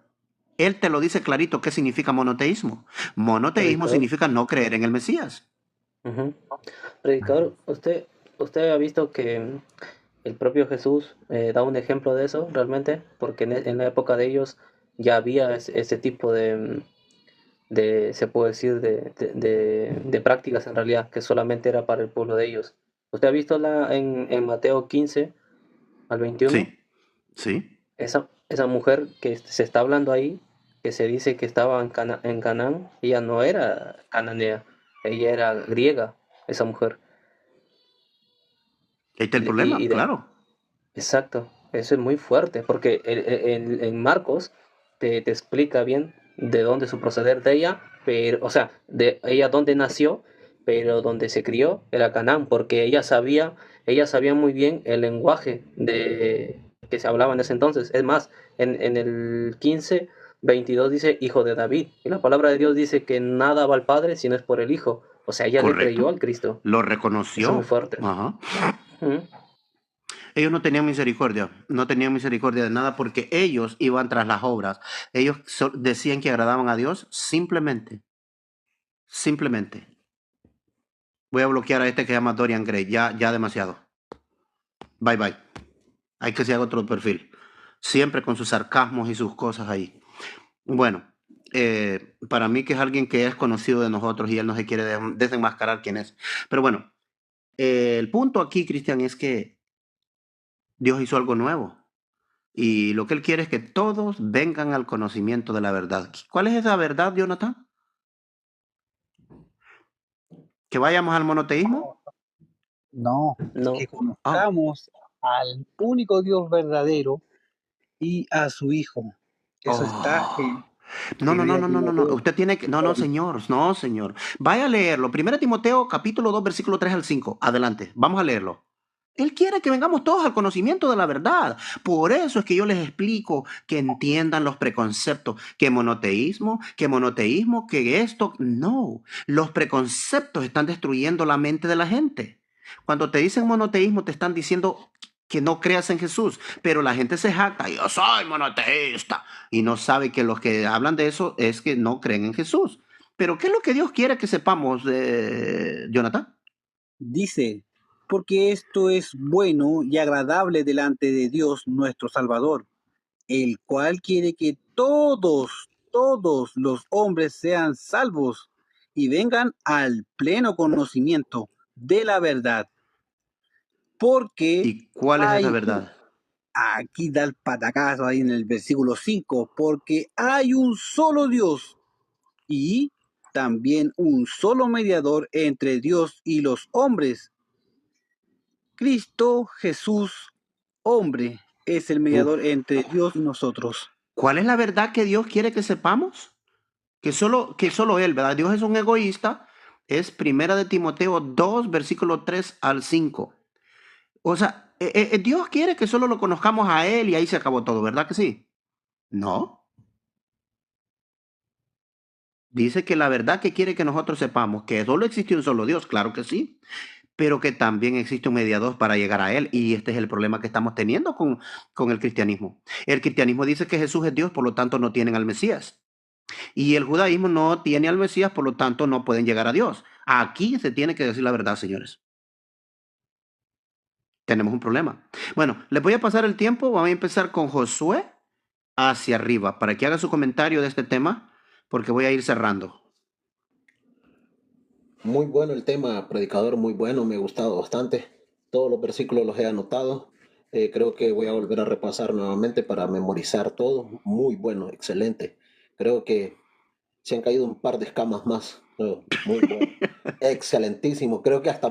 Él te lo dice clarito qué significa monoteísmo. Monoteísmo Predicador. significa no creer en el Mesías. Ujú. Predicador, ¿usted ha visto que el propio Jesús da un ejemplo de eso realmente? Porque en la época de ellos ya había ese tipo se puede decir, de prácticas en realidad, que solamente era para el pueblo de ellos. ¿Usted ha visto en Mateo 15 al 21? Sí, sí. Esa mujer que se está hablando ahí, que se dice que estaba en Canaán, ella no era cananea, ella era griega, esa mujer. Ahí está el Y problema, claro. exacto, eso es muy fuerte, porque en Marcos te explica bien de dónde su proceder de ella, pero, o sea, de ella dónde nació, pero donde se crió era Canaán, porque ella sabía muy bien el lenguaje que se hablaba en ese entonces. Es más, en el 15:22 dice hijo de David, y la palabra de Dios dice que nada va al Padre si no es por el Hijo. O sea, ella le creyó Correcto. al Cristo. Lo Eso es muy reconoció. fuerte. Ajá. Ujú. Ellos no tenían misericordia. No tenían misericordia de nada porque ellos iban tras las obras. Ellos decían que agradaban a Dios simplemente. Simplemente. Voy a bloquear a este que se llama Dorian Gray. Ya demasiado. Bye bye. Hay que hacer otro perfil. Siempre con sus sarcasmos y sus cosas ahí. Bueno, para mí que es alguien que es conocido de nosotros y él no se quiere desenmascarar quién es. Pero bueno, el punto aquí, Cristian, es que Dios hizo algo nuevo y lo que él quiere es que todos vengan al conocimiento de la verdad. ¿Cuál es esa verdad, Jonathan? ¿Que vayamos al monoteísmo? No, que No. Ah, conozcamos al único Dios verdadero y a su Hijo. Eso está oh. en No, no, no, 1 no, no, no, no. Timoteo. Usted tiene que. No, no, señor. No, señor. Vaya a leerlo. 1 Timoteo, capítulo 2, versículo 3 al 5. Adelante. Vamos a leerlo. Él quiere que vengamos todos al conocimiento de la verdad. Por eso es que yo les explico que entiendan los preconceptos. Que monoteísmo, que esto. No. Los preconceptos están destruyendo la mente de la gente. Cuando te dicen monoteísmo, te están diciendo que no creas en Jesús. Pero la gente se jacta. Yo soy monoteísta. Y no sabe que los que hablan de eso es que no creen en Jesús. Pero ¿qué es lo que Dios quiere que sepamos, Jonathan? Dice, porque esto es bueno y agradable delante de Dios nuestro Salvador, el cual quiere que todos los hombres sean salvos y vengan al pleno conocimiento de la verdad. Porque ¿Y cuál es esa hay, verdad? aquí da el patacazo ahí en el versículo 5, porque hay un solo Dios y también un solo mediador entre Dios y los hombres, Cristo Jesús, hombre, es el Uf. mediador entre Dios y nosotros. ¿Cuál es la verdad que Dios quiere que sepamos? Que solo Él, ¿verdad? Dios es un egoísta. Es 1 Timoteo 2, versículo 3 al 5. O sea, Dios quiere que solo lo conozcamos a Él y ahí se acabó todo, ¿verdad que sí? No. Dice que la verdad que quiere que nosotros sepamos que solo existe un solo Dios, claro que sí, pero que también existe un mediador para llegar a Él. Y este es el problema que estamos teniendo con el cristianismo. El cristianismo dice que Jesús es Dios, por lo tanto no tienen al Mesías. Y el judaísmo no tiene al Mesías, por lo tanto no pueden llegar a Dios. Aquí se tiene que decir la verdad, señores. Tenemos un problema. Bueno, les voy a pasar el tiempo. Vamos a empezar con Josué hacia arriba para que haga su comentario de este tema, porque voy a ir cerrando. Muy bueno el tema, predicador, muy bueno, me ha gustado bastante. Todos los versículos los he anotado. Creo que voy a volver a repasar nuevamente para memorizar todo. Muy bueno, excelente. Creo que se han caído un par de escamas más. Muy bueno. Excelentísimo. Creo que hasta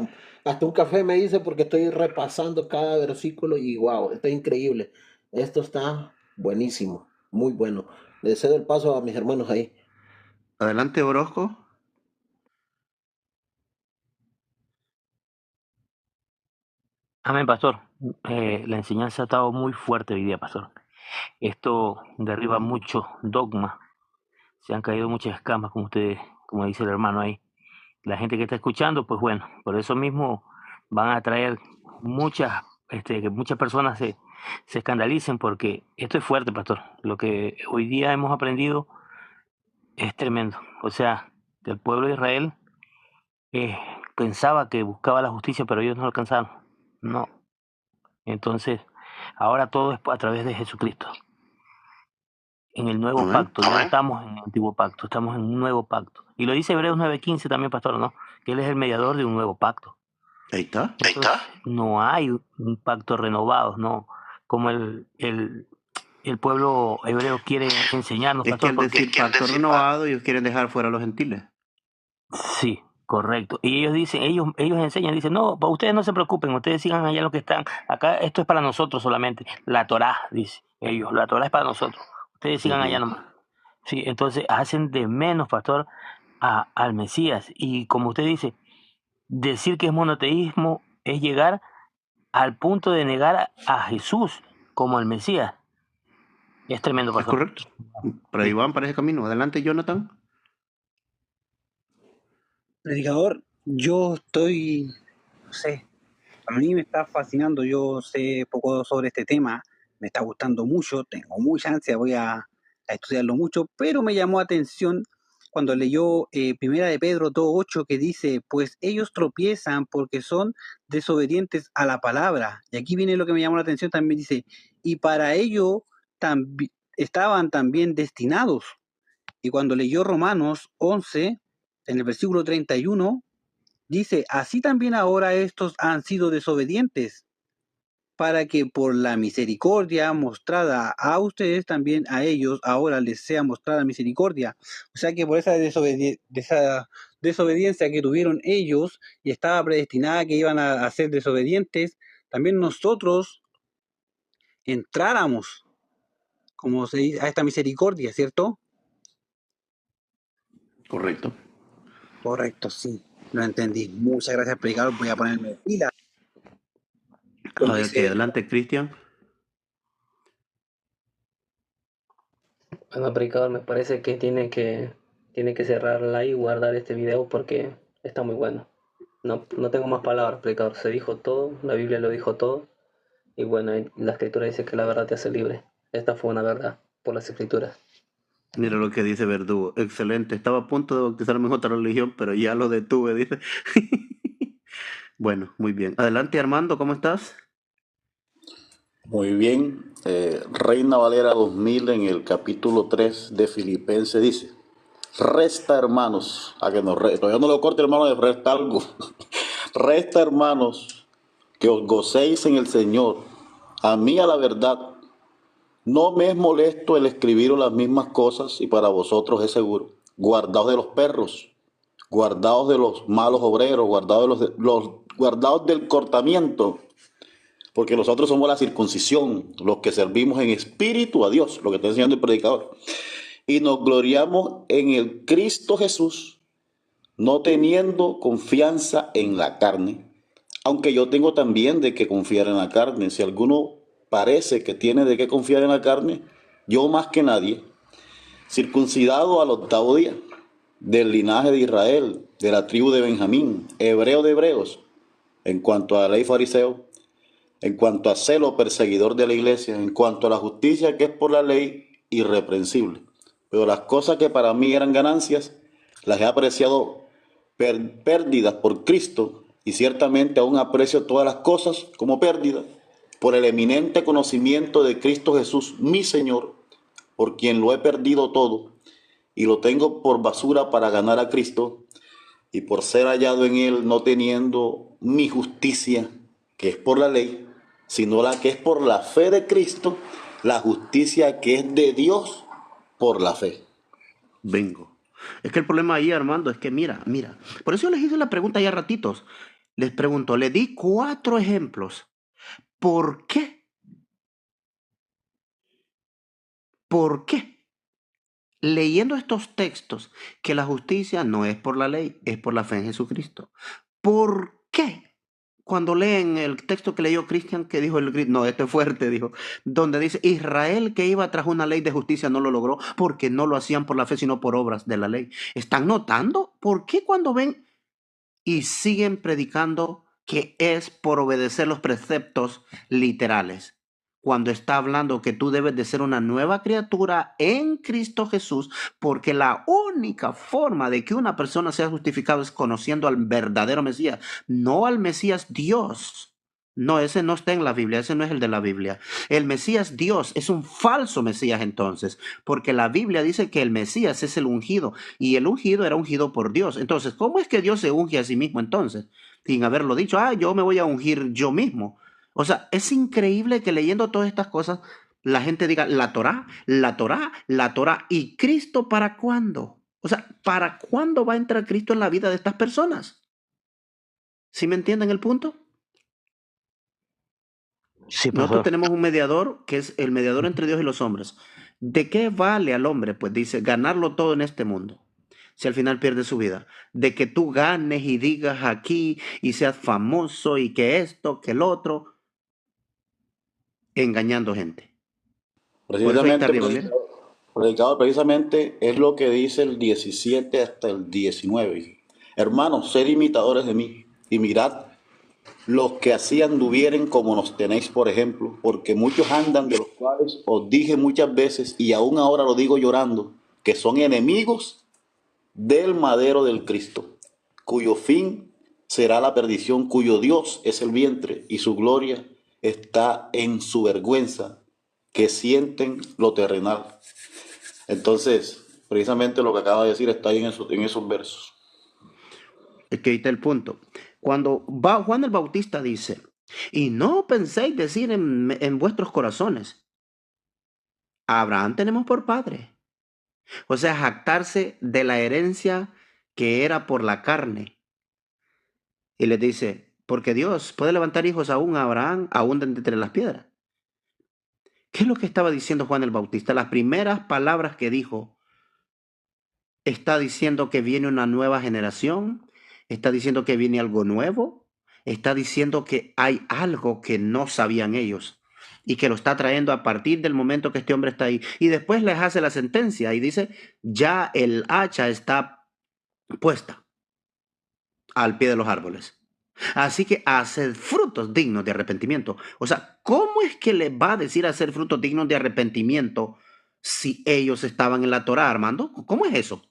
un café me hice porque estoy repasando cada versículo y wow, está increíble. Esto está buenísimo. Muy bueno. Le cedo el paso a mis hermanos ahí. Adelante, Orozco. Amén, pastor. La enseñanza ha estado muy fuerte hoy día, pastor. Esto derriba mucho dogma. Se han caído muchas escamas, como dice el hermano ahí. La gente que está escuchando, pues bueno, por eso mismo van a traer que muchas personas se escandalicen, porque esto es fuerte, pastor. Lo que hoy día hemos aprendido es tremendo. O sea, que el pueblo de Israel eh, pensaba que buscaba la justicia, pero ellos no lo alcanzaron. No. Entonces, ahora todo es a través de Jesucristo. En el nuevo Amén. pacto, ya no estamos en el antiguo pacto, estamos en un nuevo pacto. Y lo dice Hebreos 9:15 también, pastor, ¿no? Que Él es el mediador de un nuevo pacto. Ahí está. Entonces, no hay un pacto renovado, ¿no? Como el pueblo hebreo quiere enseñarnos, Es que pastor, al porque decir pacto renovado, ellos quieren dejar fuera a los gentiles. sí, correcto. Y ellos dicen, ellos enseñan, dicen, no, para ustedes no se preocupen, ustedes sigan allá lo que están. Acá esto es para nosotros solamente. La Torá, dice ellos, la Torá es para nosotros. Ustedes sigan allá Ujú. nomás. Sí, entonces hacen de menos, pastor, al Mesías. Y como usted dice, decir que es monoteísmo es llegar al punto de negar a Jesús como el Mesías. Es tremendo, Es pastor. correcto. Pero ahí van para ese camino. Adelante, Jonathan. Predicador, yo estoy, no sé, a mí me está fascinando, yo sé poco sobre este tema, me está gustando mucho, tengo mucha ansia, voy a estudiarlo mucho, pero me llamó la atención cuando leyó Primera de Pedro 2:8 que dice, pues ellos tropiezan porque son desobedientes a la palabra. Y aquí viene lo que me llamó la atención, también dice, y para ello estaban también destinados. Y cuando leyó Romanos 11, en el versículo 31, dice, así también ahora estos han sido desobedientes, para que por la misericordia mostrada a ustedes, también a ellos ahora les sea mostrada misericordia. O sea que por esa desobediencia que tuvieron ellos y estaba predestinada que iban a ser desobedientes, también nosotros entráramos, como se dice, a esta misericordia, ¿cierto? Correcto. Correcto, sí, lo entendí. Muchas gracias, predicador. Voy a ponerme pila. Como dice, Adelante, Cristian. Bueno, predicador, me parece que tiene que cerrarla y guardar este video porque está muy bueno. No tengo más palabras, predicador. Se dijo todo, la Biblia lo dijo todo. Y bueno, la escritura dice que la verdad te hace libre. Esta fue una verdad por las escrituras. Mira lo que dice Verdugo. Excelente. Estaba a punto de bautizarme en otra religión, pero ya lo detuve, dice. Bueno, muy bien. Adelante, Armando, ¿cómo estás? Muy bien. Reina Valera 2000 en el capítulo 3 de Filipenses dice, resta hermanos, a que todavía no lo corte hermano, de resta algo. Resta hermanos, que os gocéis en el Señor. A mí a la verdad, no me es molesto el escribiros las mismas cosas y para vosotros es seguro. Guardaos de los perros, guardaos de los malos obreros, guardaos del cortamiento. Porque nosotros somos la circuncisión, los que servimos en espíritu a Dios, lo que está enseñando el predicador. Y nos gloriamos en el Cristo Jesús, no teniendo confianza en la carne. Aunque yo tengo también de qué confiar en la carne. Si alguno parece que tiene de qué confiar en la carne, yo más que nadie, circuncidado al 8º día, del linaje de Israel, de la tribu de Benjamín, hebreo de hebreos, en cuanto a la ley fariseo, en cuanto a celo perseguidor de la iglesia, en cuanto a la justicia que es por la ley, irreprensible. Pero las cosas que para mí eran ganancias, las he apreciado pérdidas por Cristo, y ciertamente aún aprecio todas las cosas como pérdidas, por el eminente conocimiento de Cristo Jesús, mi Señor, por quien lo he perdido todo, y lo tengo por basura para ganar a Cristo, y por ser hallado en Él, no teniendo mi justicia, que es por la ley, sino la que es por la fe de Cristo, la justicia que es de Dios por la fe. Bingo. Es que el problema ahí, Armando, es que mira. Por eso yo les hice la pregunta ya ratitos. Les pregunto, le di 4 ejemplos. ¿Por qué? ¿Por qué? Leyendo estos textos, que la justicia no es por la ley, es por la fe en Jesucristo. ¿Por qué? Cuando leen el texto que leyó Cristian, que dijo no, este es fuerte, dijo, donde dice, Israel que iba tras una ley de justicia no lo logró porque no lo hacían por la fe, sino por obras de la ley. ¿Están notando? ¿Por qué cuando ven y siguen predicando que es por obedecer los preceptos literales? Cuando está hablando que tú debes de ser una nueva criatura en Cristo Jesús, porque la única forma de que una persona sea justificada es conociendo al verdadero Mesías, no al Mesías Dios. No, ese no está en la Biblia, ese no es el de la Biblia. El Mesías Dios es un falso Mesías entonces, porque la Biblia dice que el Mesías es el ungido y el ungido era ungido por Dios. Entonces, ¿cómo es que Dios se unge a sí mismo entonces? Sin haberlo dicho, yo me voy a ungir yo mismo. O sea, es increíble que leyendo todas estas cosas la gente diga la Torá, la Torá, la Torá. ¿Y Cristo para cuándo? O sea, ¿para cuándo va a entrar Cristo en la vida de estas personas? ¿Sí me entienden el punto? Sí, Nosotros pastor. tenemos un mediador que es el mediador entre Dios y los hombres. ¿De qué vale al hombre? Pues dice, ganarlo todo en este mundo, si al final pierde su vida. De que tú ganes y digas aquí y seas famoso y que esto, que el otro, engañando gente. Por eso ahí está arriba, mira. Predicador, precisamente es lo que dice el 17 hasta el 19. Hermanos, sed imitadores de mí y mirad los que así anduvieren como nos tenéis por ejemplo, porque muchos andan, de los cuales os dije muchas veces y aún ahora lo digo llorando, que son enemigos del madero del Cristo, cuyo fin será la perdición, cuyo Dios es el vientre y su gloria está en su vergüenza, que sienten lo terrenal. Entonces, precisamente lo que acaba de decir está ahí en esos versos. Es que ahí está el punto. Cuando Juan el Bautista dice, y no penséis decir en vuestros corazones, a Abraham tenemos por padre. O sea, jactarse de la herencia que era por la carne. Y les dice, porque Dios puede levantar hijos aún a Abraham, aún de entre las piedras. ¿Qué es lo que estaba diciendo Juan el Bautista? Las primeras palabras que dijo, está diciendo que viene una nueva generación, está diciendo que viene algo nuevo, está diciendo que hay algo que no sabían ellos y que lo está trayendo a partir del momento que este hombre está ahí. Y después les hace la sentencia y dice, ya el hacha está puesta al pie de los árboles. Así que haced frutos dignos de arrepentimiento. O sea, ¿cómo es que le va a decir hacer frutos dignos de arrepentimiento si ellos estaban en la Torá, Armando? ¿Cómo es eso?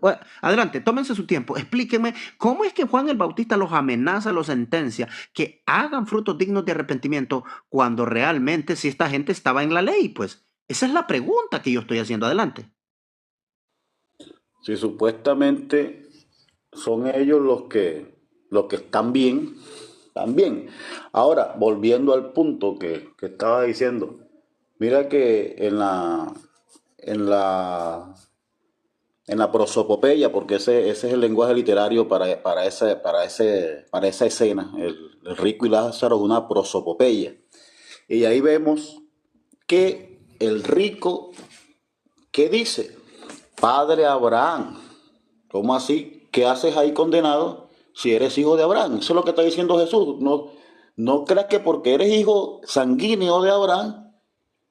Bueno, adelante, tómense su tiempo. Explíquenme cómo es que Juan el Bautista los amenaza, los sentencia, que hagan frutos dignos de arrepentimiento cuando realmente si esta gente estaba en la ley, pues. Esa es la pregunta que yo estoy haciendo. Adelante. Si supuestamente son ellos los que están bien, también. Ahora, volviendo al punto que estaba diciendo, mira que en la prosopopeya, porque ese es el lenguaje literario para esa escena, el rico y Lázaro es una prosopopeya. Y ahí vemos que el rico, ¿qué dice? Padre Abraham. ¿Cómo así? ¿Qué haces ahí condenado si eres hijo de Abraham? Eso es lo que está diciendo Jesús. No creas que porque eres hijo sanguíneo de Abraham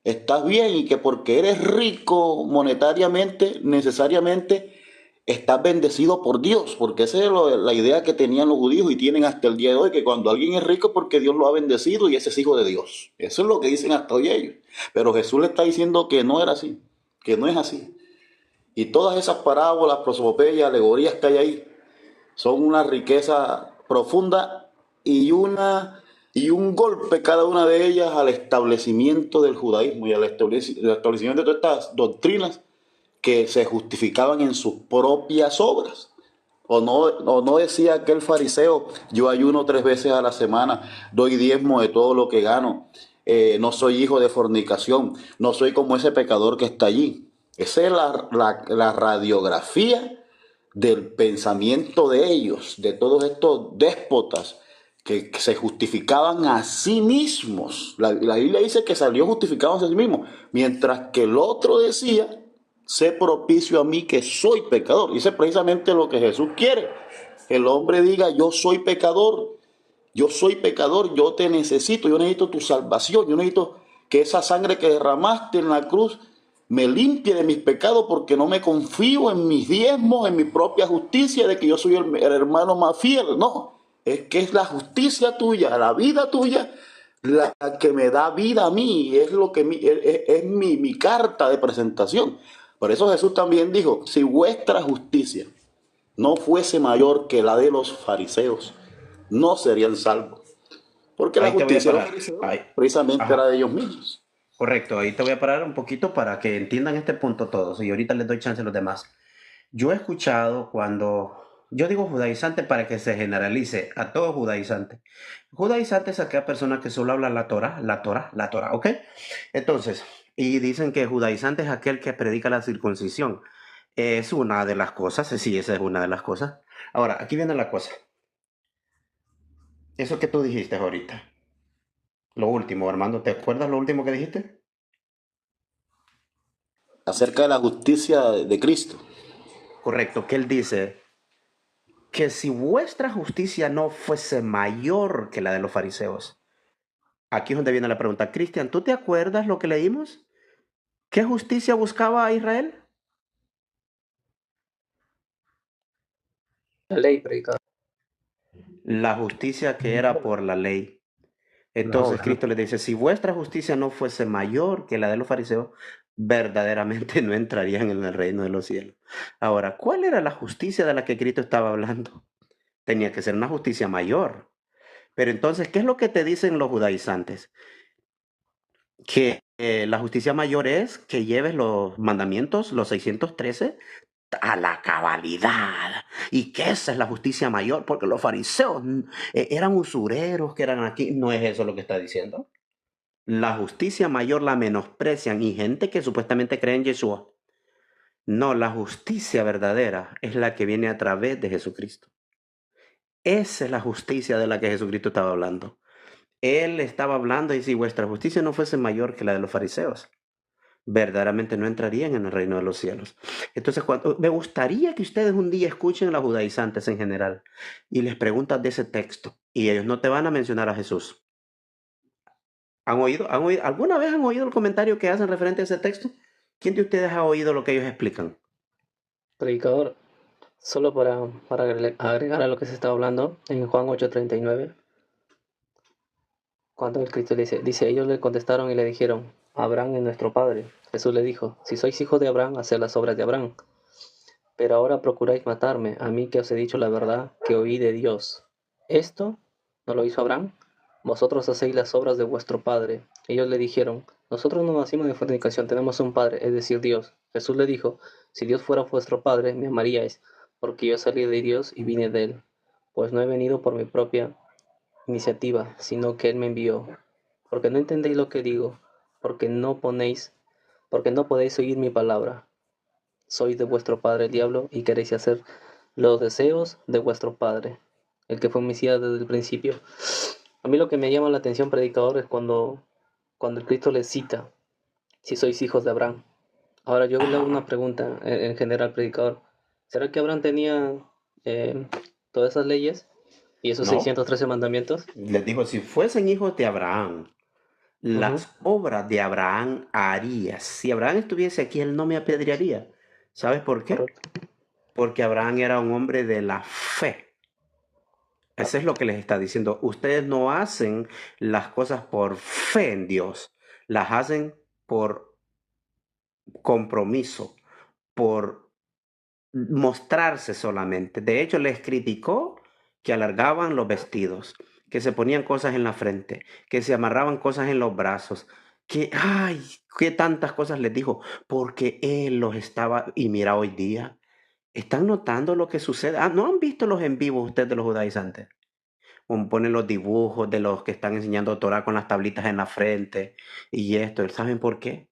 estás bien y que porque eres rico monetariamente necesariamente estás bendecido por Dios, porque esa es la idea que tenían los judíos y tienen hasta el día de hoy, que cuando alguien es rico es porque Dios lo ha bendecido y ese es hijo de Dios. Eso es lo que dicen hasta hoy ellos. Pero Jesús le está diciendo que no era así, que no es así. Y todas esas parábolas, prosopopeyas, alegorías que hay ahí son una riqueza profunda y un golpe cada una de ellas al establecimiento del judaísmo y al establecimiento de todas estas doctrinas que se justificaban en sus propias obras. O no decía aquel fariseo, yo ayuno 3 veces a la semana, doy diezmo de todo lo que gano, no soy hijo de fornicación, no soy como ese pecador que está allí. Esa es la radiografía del pensamiento de ellos, de todos estos déspotas que se justificaban a sí mismos. La Biblia dice que salió justificado a sí mismo, mientras que el otro decía, sé propicio a mí que soy pecador. Y eso es precisamente lo que Jesús quiere. Que el hombre diga, yo soy pecador, yo te necesito, yo necesito tu salvación, yo necesito que esa sangre que derramaste en la cruz me limpie de mis pecados porque no me confío en mis diezmos, en mi propia justicia, de que yo soy el hermano más fiel. No, es que es la justicia tuya, la vida tuya, la que me da vida a mí, es lo que es mi carta de presentación. Por eso Jesús también dijo, si vuestra justicia no fuese mayor que la de los fariseos, no serían salvos. Porque la Ahí te voy a justicia de los parar. fariseos Ahí. precisamente era Ajá. de ellos mismos. Correcto, ahí te voy a parar un poquito para que entiendan este punto todos y ahorita les doy chance a los demás. Yo he escuchado yo digo judaizante para que se generalice a todo judaizante. Judaizante es aquella persona que solo habla la Torah, ¿ok? Entonces, y dicen que judaizante es aquel que predica la circuncisión. Es una de las cosas, sí, esa es una de las cosas. Ahora, aquí viene la cosa. Eso que tú dijiste ahorita. Lo último, Armando, ¿te acuerdas lo último que dijiste? Acerca de la justicia de Cristo. Correcto, que él dice que si vuestra justicia no fuese mayor que la de los fariseos. Aquí es donde viene la pregunta. Cristian, ¿tú te acuerdas lo que leímos? ¿Qué justicia buscaba a Israel? La ley, predicador. La justicia que era por la ley. Las Entonces obras. Cristo les dice, si vuestra justicia no fuese mayor que la de los fariseos, verdaderamente no entrarían en el reino de los cielos. Ahora, ¿cuál era la justicia de la que Cristo estaba hablando? Tenía que ser una justicia mayor. Pero entonces, ¿qué es lo que te dicen los judaizantes? Que la justicia mayor es que lleves los mandamientos, los 613, a la cabalidad. Y que esa es la justicia mayor, porque los fariseos eran usureros, que eran aquí. No es eso lo que está diciendo. La justicia mayor la menosprecian y gente que supuestamente cree en Yeshua. No, la justicia verdadera es la que viene a través de Jesucristo. Esa es la justicia de la que Jesucristo estaba hablando. Él estaba hablando y si vuestra justicia no fuese mayor que la de los fariseos, verdaderamente no entrarían en el reino de los cielos. Entonces, me gustaría que ustedes un día escuchen a los judaizantes en general y les preguntas de ese texto y ellos no te van a mencionar a Jesús. ¿Alguna vez han oído el comentario que hacen referente a ese texto? ¿Quién de ustedes ha oído lo que ellos explican? Predicador, solo para agregar a lo que se estaba hablando, en Juan 8:39, cuando el Cristo le dice, ellos le contestaron y le dijeron, Abraham es nuestro padre. Jesús le dijo, si sois hijos de Abraham, haced las obras de Abraham. Pero ahora procuráis matarme, a mí que os he dicho la verdad que oí de Dios. ¿Esto no lo hizo Abraham? Vosotros hacéis las obras de vuestro padre. Ellos le dijeron, nosotros no nacimos de fornicación, tenemos un padre, es decir, Dios. Jesús le dijo, si Dios fuera vuestro padre, me amaríais, porque yo salí de Dios y vine de él. Pues no he venido por mi propia iniciativa, sino que él me envió. Porque no entendéis lo que digo, porque no podéis oír mi palabra. Sois de vuestro padre el diablo y queréis hacer los deseos de vuestro padre, el que fue homicida desde el principio. A mí lo que me llama la atención, predicador, es cuando el Cristo les cita, si sois hijos de Abraham. Ahora yo le hago una pregunta en general, predicador. ¿Será que Abraham tenía todas esas leyes y esos No. 613 mandamientos? Les digo, si fuesen hijos de Abraham, las obras de Abraham harías. Si Abraham estuviese aquí, él no me apedrearía. ¿Sabes por qué? Correcto. Porque Abraham era un hombre de la fe. Eso es lo que les está diciendo. Ustedes no hacen las cosas por fe en Dios. Las hacen por compromiso, por mostrarse solamente. De hecho, les criticó que alargaban los vestidos, que se ponían cosas en la frente, que se amarraban cosas en los brazos, que tantas cosas les dijo, porque él los estaba, y mira hoy día, ¿Están notando lo que sucede? ¿No han visto los en vivo ustedes de los judaizantes? Ponen los dibujos de los que están enseñando Torah con las tablitas en la frente y esto. ¿Saben por qué?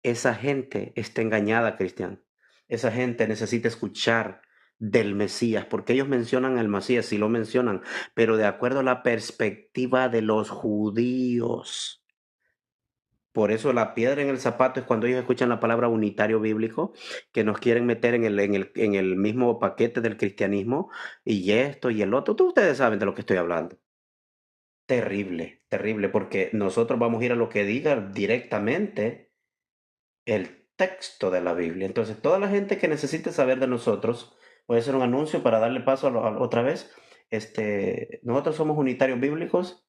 Esa gente está engañada, Cristian. Esa gente necesita escuchar del Mesías, porque ellos mencionan al Mesías, sí lo mencionan, pero de acuerdo a la perspectiva de los judíos. Por eso la piedra en el zapato es cuando ellos escuchan la palabra unitario bíblico, que nos quieren meter en el mismo paquete del cristianismo, y esto y el otro. Ustedes saben de lo que estoy hablando. Terrible, terrible, porque nosotros vamos a ir a lo que diga directamente el texto de la Biblia. Entonces, toda la gente que necesite saber de nosotros, voy a hacer un anuncio para darle paso otra vez. Nosotros somos unitarios bíblicos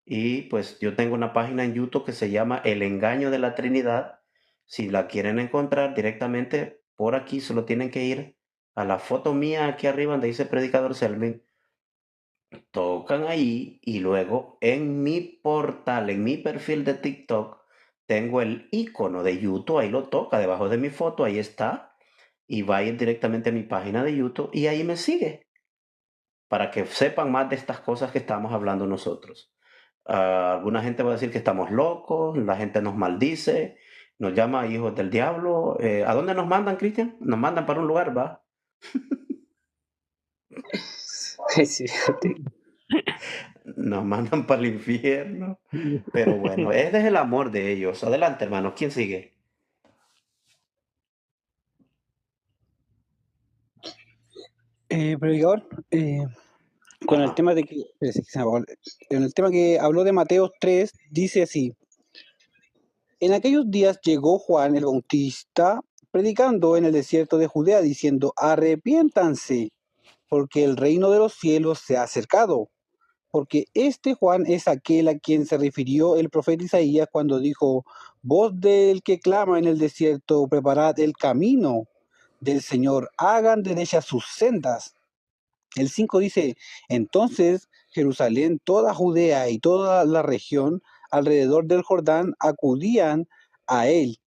y pues yo tengo una página en YouTube que se llama El Engaño de la Trinidad. Si la quieren encontrar directamente por aquí, solo tienen que ir a la foto mía aquí arriba donde dice Predicador Selmin. Tocan ahí y luego en mi portal, en mi perfil de TikTok, tengo el icono de YouTube, ahí lo toca debajo de mi foto, ahí está, y va a ir directamente a mi página de YouTube y ahí me sigue para que sepan más de estas cosas que estamos hablando nosotros. Alguna gente va a decir que estamos locos, la gente nos maldice, nos llama hijos del diablo. ¿A dónde nos mandan, Cristian? Nos mandan para un lugar, ¿va? Sí. Nos mandan para el infierno. Pero bueno, ese es el amor de ellos. Adelante, hermano. ¿Quién sigue? Predicador, con el Ajá. tema de que, espérese, que se me apagó en el tema que habló de Mateo 3, dice así: en aquellos días llegó Juan el Bautista predicando en el desierto de Judea, diciendo: arrepiéntanse, porque el reino de los cielos se ha acercado. Porque este Juan es aquel a quien se refirió el profeta Isaías cuando dijo: voz del que clama en el desierto, preparad el camino del Señor, hagan derechas sus sendas. El 5 dice: entonces Jerusalén, toda Judea y toda la región alrededor del Jordán acudían a él,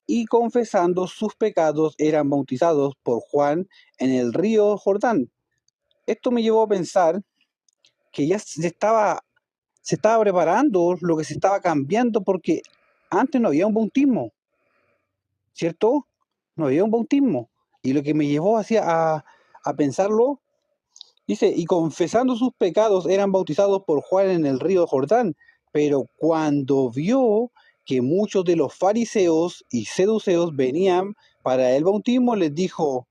y confesando sus pecados eran bautizados por Juan en el río Jordán. Esto me llevó a pensar que ya se estaba preparando lo que se estaba cambiando, porque antes no había un bautismo, ¿cierto? No había un bautismo. Y lo que me llevó a pensarlo, dice: y confesando sus pecados eran bautizados por Juan en el río Jordán. Pero cuando vio que muchos de los fariseos y seduceos venían para el bautismo, les dijo: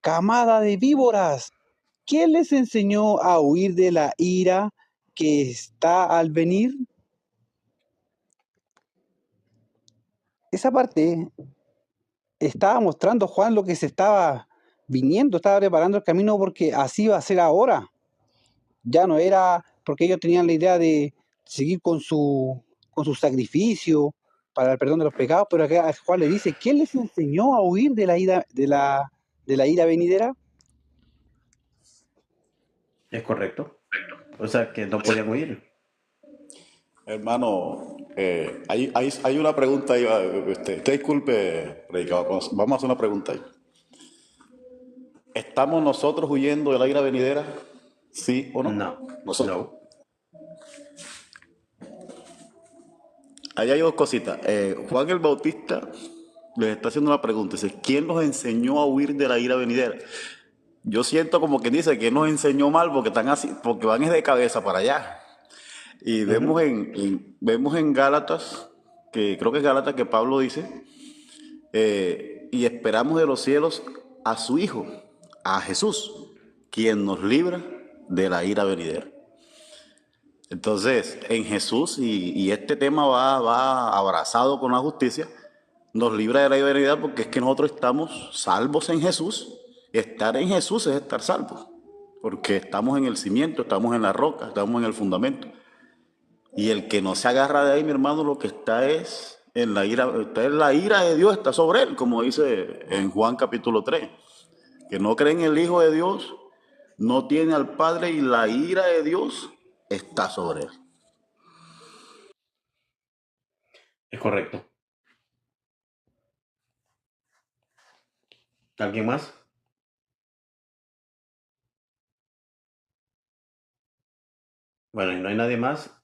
camada de víboras, ¿quién les enseñó a huir de la ira que está al venir? Esa parte estaba mostrando Juan lo que se estaba viniendo, estaba preparando el camino, porque así va a ser ahora. Ya no era porque ellos tenían la idea de seguir con su sacrificio para el perdón de los pecados, pero acá Juan le dice: ¿quién les enseñó a huir de la ira, de la ira venidera? Es correcto. O sea que no podían oír. Hermano, hay una pregunta ahí. Usted disculpe, predicador, vamos a hacer una pregunta ahí. ¿Estamos nosotros huyendo de la ira venidera? ¿Sí o no? No, Nosotros. no. Ahí hay dos cositas. Juan el Bautista les está haciendo una pregunta. Dice: ¿quién nos enseñó a huir de la ira venidera? Yo siento como que dice que nos enseñó mal porque están así, porque van de cabeza para allá. Y vemos vemos en Gálatas, que creo que es Gálatas que Pablo dice, y esperamos de los cielos a su Hijo, a Jesús, quien nos libra de la ira venidera. Entonces, en Jesús, y este tema va abrazado con la justicia, nos libra de la ira venidera, porque es que nosotros estamos salvos en Jesús. Estar en Jesús es estar salvos, porque estamos en el cimiento, estamos en la roca, estamos en el fundamento. Y el que no se agarra de ahí, mi hermano, lo que está es en la ira, está en la ira de Dios, está sobre él, como dice en Juan capítulo 3. Que no cree en el Hijo de Dios, no tiene al Padre, y la ira de Dios está sobre él. Es correcto. ¿Alguien más? Bueno, y no hay nadie más.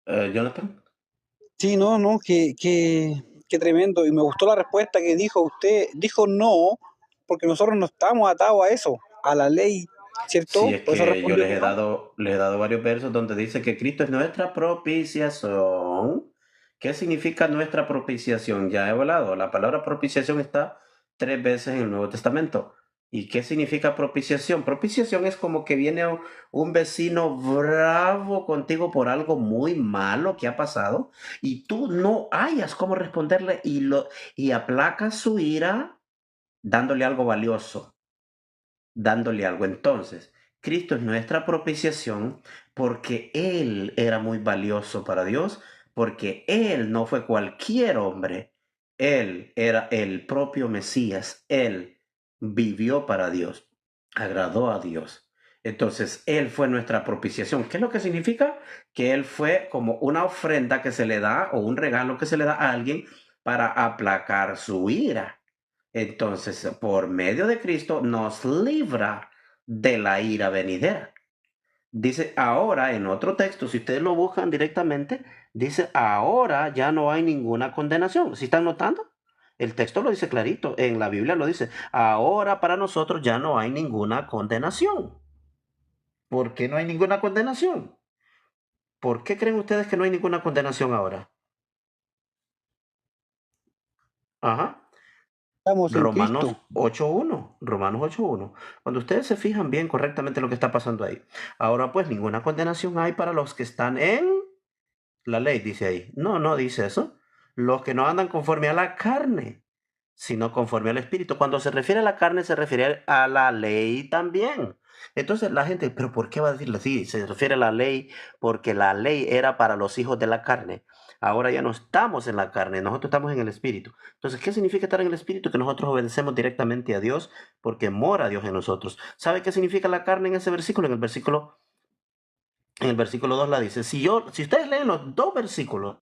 Jonathan. Sí, no, qué tremendo. Y me gustó la respuesta que dijo usted. Dijo no, porque nosotros no estamos atados a eso, a la ley, Sí, ¿cierto? es Por eso que yo respondió que no. les he dado varios versos donde dice que Cristo es nuestra propiciación. ¿Qué significa nuestra propiciación? Ya he hablado. La palabra propiciación está 3 veces en el Nuevo Testamento. ¿Y qué significa propiciación? Propiciación es como que viene un vecino bravo contigo por algo muy malo que ha pasado y tú no hayas cómo responderle y aplacas su ira dándole algo valioso, dándole algo. Entonces, Cristo es nuestra propiciación porque Él era muy valioso para Dios, porque Él no fue cualquier hombre, Él era el propio Mesías, Él vivió para Dios, agradó a Dios. Entonces, Él fue nuestra propiciación. ¿Qué es lo que significa? Que Él fue como una ofrenda que se le da o un regalo que se le da a alguien para aplacar su ira. Entonces, por medio de Cristo nos libra de la ira venidera. Dice ahora en otro texto, si ustedes lo buscan directamente, dice ahora ya no hay ninguna condenación. ¿Sí están notando? El texto lo dice clarito, en la Biblia lo dice, ahora para nosotros ya no hay ninguna condenación. ¿Por qué no hay ninguna condenación? ¿Por qué creen ustedes que no hay ninguna condenación ahora? Ajá. Estamos en Romanos Cristo. 8.1, Romanos 8.1. Cuando ustedes se fijan bien correctamente lo que está pasando ahí. Ahora pues ninguna condenación hay para los que están en la ley, dice ahí. No, no dice eso. Los que no andan conforme a la carne, sino conforme al Espíritu. Cuando se refiere a la carne, se refiere a la ley también. Entonces la gente, pero ¿por qué va a decirlo así? Se refiere a la ley porque la ley era para los hijos de la carne. Ahora ya no estamos en la carne, nosotros estamos en el Espíritu. Entonces, ¿qué significa estar en el Espíritu? Que nosotros obedecemos directamente a Dios porque mora Dios en nosotros. ¿Sabe qué significa la carne en ese versículo? En el versículo 2 la dice. Si ustedes leen los dos versículos,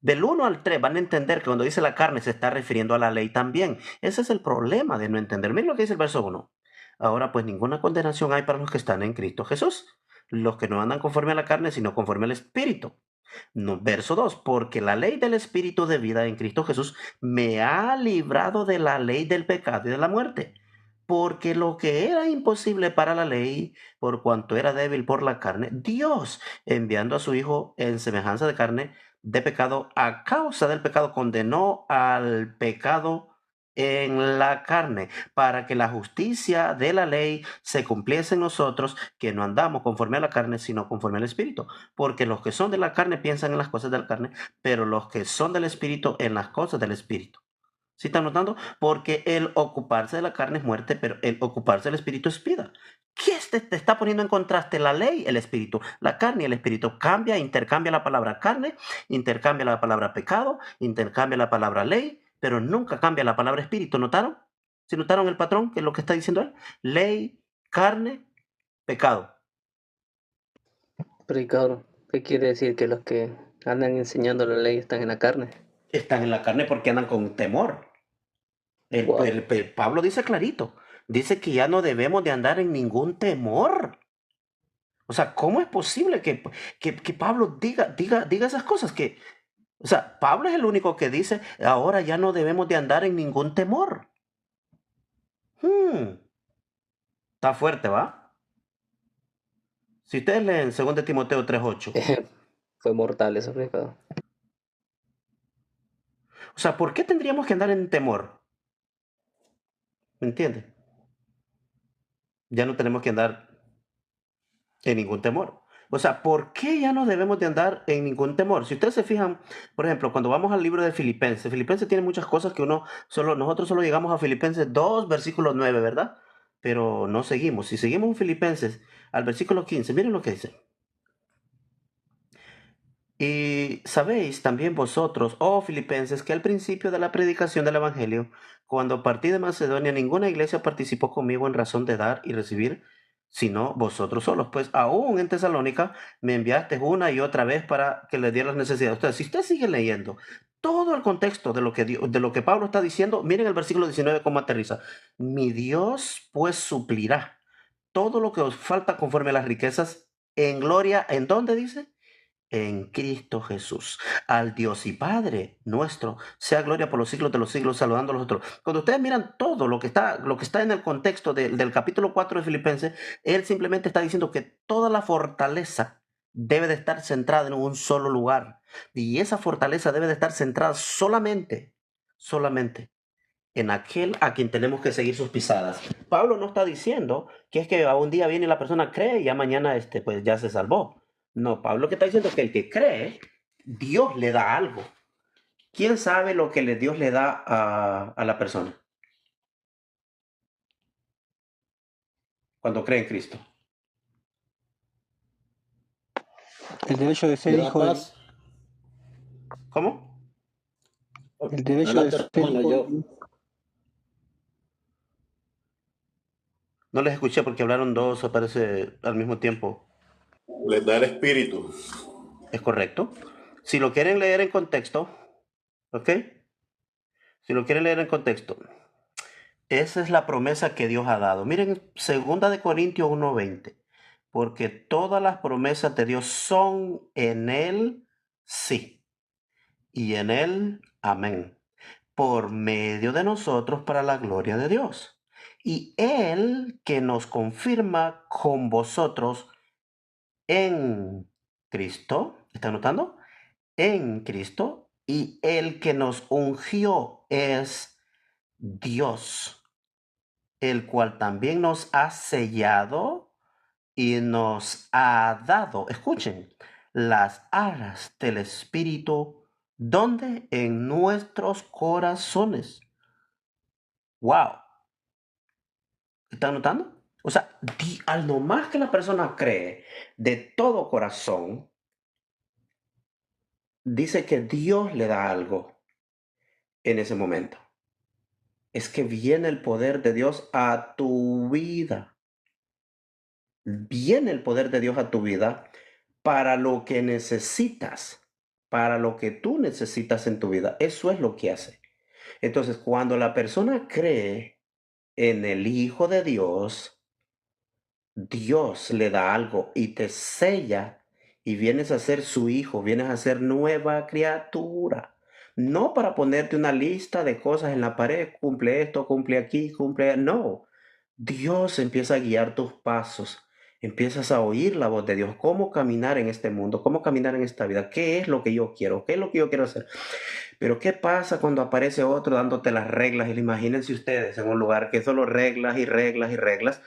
del 1 al 3 van a entender que cuando dice la carne se está refiriendo a la ley también. Ese es el problema de no entender. Miren lo que dice el verso 1. Ahora pues ninguna condenación hay para los que están en Cristo Jesús, los que no andan conforme a la carne, sino conforme al Espíritu. No, verso 2, porque la ley del Espíritu de vida en Cristo Jesús me ha librado de la ley del pecado y de la muerte. Porque lo que era imposible para la ley, por cuanto era débil por la carne, Dios, enviando a su Hijo en semejanza de carne, de pecado, a causa del pecado, condenó al pecado en la carne, para que la justicia de la ley se cumpliese en nosotros, que no andamos conforme a la carne, sino conforme al Espíritu. Porque los que son de la carne piensan en las cosas de la carne, pero los que son del Espíritu en las cosas del Espíritu. ¿Sí están notando? Porque el ocuparse de la carne es muerte, pero el ocuparse del Espíritu es vida. ¿Qué te está poniendo en contraste? La ley, el Espíritu. La carne y el Espíritu intercambia la palabra carne, intercambia la palabra pecado, intercambia la palabra ley, pero nunca cambia la palabra Espíritu. ¿Notaron? ¿Sí notaron el patrón que es lo que está diciendo él? Ley, carne, pecado. Pero, y cabrón, ¿qué quiere decir? ¿Que los que andan enseñando la ley están en la carne? Están en la carne porque andan con temor. Wow. Pablo dice clarito, dice que ya no debemos de andar en ningún temor. O sea, ¿cómo es posible que Pablo diga esas cosas? O sea, Pablo es el único que dice, ahora ya no debemos de andar en ningún temor. Está fuerte, ¿va? Si ustedes leen 2 Timoteo 3:8, Fue mortal eso, pecado. o sea, ¿por qué tendríamos que andar en temor? ¿Me entiendes? Ya no tenemos que andar en ningún temor. O sea, ¿por qué ya no debemos de andar en ningún temor? Si ustedes se fijan, por ejemplo, cuando vamos al libro de Filipenses tiene muchas cosas que nosotros solo llegamos a Filipenses 2, versículo 9, ¿verdad? Pero no seguimos. Si seguimos en Filipenses al versículo 15, miren lo que dice. Y sabéis también vosotros, oh Filipenses, que al principio de la predicación del Evangelio, cuando partí de Macedonia, ninguna iglesia participó conmigo en razón de dar y recibir, sino vosotros solos. Pues aún en Tesalónica me enviaste una y otra vez para que les diera las necesidades. Ustedes, si usted sigue leyendo todo el contexto de lo que Pablo está diciendo, miren el versículo 19 cómo aterriza. Mi Dios pues suplirá todo lo que os falta conforme a las riquezas en gloria, ¿en dónde dice? En Cristo Jesús. Al Dios y Padre nuestro, sea gloria por los siglos de los siglos, saludando a los otros. Cuando ustedes miran todo lo que está en el contexto del capítulo 4 de Filipenses, él simplemente está diciendo que toda la fortaleza debe de estar centrada en un solo lugar. Y esa fortaleza debe de estar centrada solamente en aquel a quien tenemos que seguir sus pisadas. Pablo no está diciendo que es que a un día viene la persona cree y ya mañana pues ya se salvó. No, Pablo lo que está diciendo es que el que cree, Dios le da algo. ¿Quién sabe lo que Dios le da a la persona cuando cree en Cristo? El derecho de ser Le da hijo de Dios. paz. ¿Cómo? El derecho de Adelante, ser hermano, hijo de yo. Dios. No les escuché porque hablaron dos, aparece al mismo tiempo. Les da el espíritu. ¿Es correcto? Si lo quieren leer en contexto, ¿ok? Si lo quieren leer en contexto, esa es la promesa que Dios ha dado. Miren, 2 de Corintios 1:20. Porque todas las promesas de Dios son en Él sí, y en Él amén, por medio de nosotros para la gloria de Dios. Y Él que nos confirma con vosotros en Cristo, ¿está notando? En Cristo, y el que nos ungió es Dios, el cual también nos ha sellado y nos ha dado, escuchen, las alas del Espíritu, ¿dónde? En nuestros corazones. ¡Wow! ¿Están notando? O sea, al nomás que la persona cree de todo corazón, dice que Dios le da algo en ese momento. Es que viene el poder de Dios a tu vida. Viene el poder de Dios a tu vida para lo que necesitas, para lo que tú necesitas en tu vida. Eso es lo que hace. Entonces, cuando la persona cree en el Hijo de Dios, Dios le da algo y te sella y vienes a ser su hijo, vienes a ser nueva criatura. No para ponerte una lista de cosas en la pared, cumple esto, cumple aquí, cumple allá. No, Dios empieza a guiar tus pasos. Empiezas a oír la voz de Dios, cómo caminar en este mundo, cómo caminar en esta vida, qué es lo que yo quiero, qué es lo que yo quiero hacer. Pero ¿qué pasa cuando aparece otro dándote las reglas? Y imagínense ustedes en un lugar que solo reglas y reglas y reglas